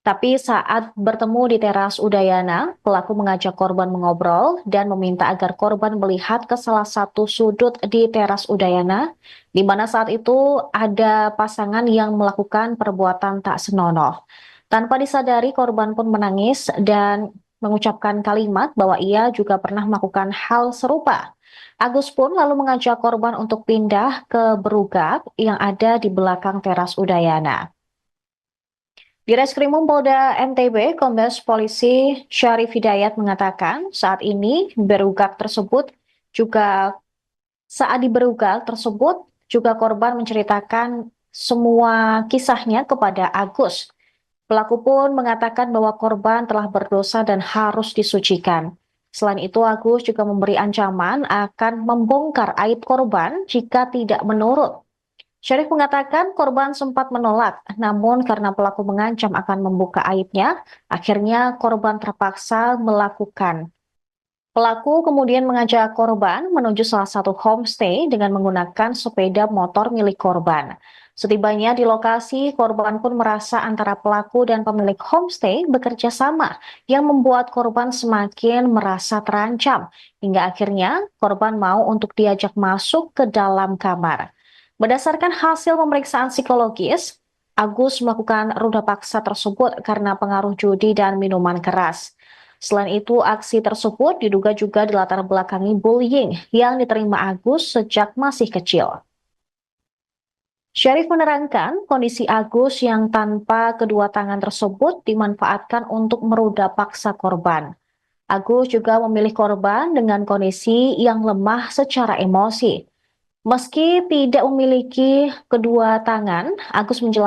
Tapi saat bertemu di teras Udayana, pelaku mengajak korban mengobrol dan meminta agar korban melihat ke salah satu sudut di teras Udayana, di mana saat itu ada pasangan yang melakukan perbuatan tak senonoh. Tanpa disadari, korban pun menangis dan mengucapkan kalimat bahwa ia juga pernah melakukan hal serupa. Agus pun lalu mengajak korban untuk pindah ke berugap yang ada di belakang teras Udayana. Di Reskrimum Polda NTB, Kombes Polisi Syarif Hidayat mengatakan saat ini saat di berugak tersebut juga korban menceritakan semua kisahnya kepada Agus. Pelaku pun mengatakan bahwa korban telah berdosa dan harus disucikan. Selain itu, Agus juga memberi ancaman akan membongkar aib korban jika tidak menurut. Syarif mengatakan korban sempat menolak, namun karena pelaku mengancam akan membuka aibnya, akhirnya korban terpaksa melakukan. Pelaku kemudian mengajak korban menuju salah satu homestay dengan menggunakan sepeda motor milik korban. Setibanya di lokasi, korban pun merasa antara pelaku dan pemilik homestay bekerja sama, yang membuat korban semakin merasa terancam, hingga akhirnya korban mau untuk diajak masuk ke dalam kamar. Berdasarkan hasil pemeriksaan psikologis, Agus melakukan ruda paksa tersebut karena pengaruh judi dan minuman keras. Selain itu, aksi tersebut diduga juga dilatar belakangi bullying yang diterima Agus sejak masih kecil. Syarif menerangkan kondisi Agus yang tanpa kedua tangan tersebut dimanfaatkan untuk meruda paksa korban. Agus juga memilih korban dengan kondisi yang lemah secara emosi. Meski tidak memiliki kedua tangan, Agus menjelaskan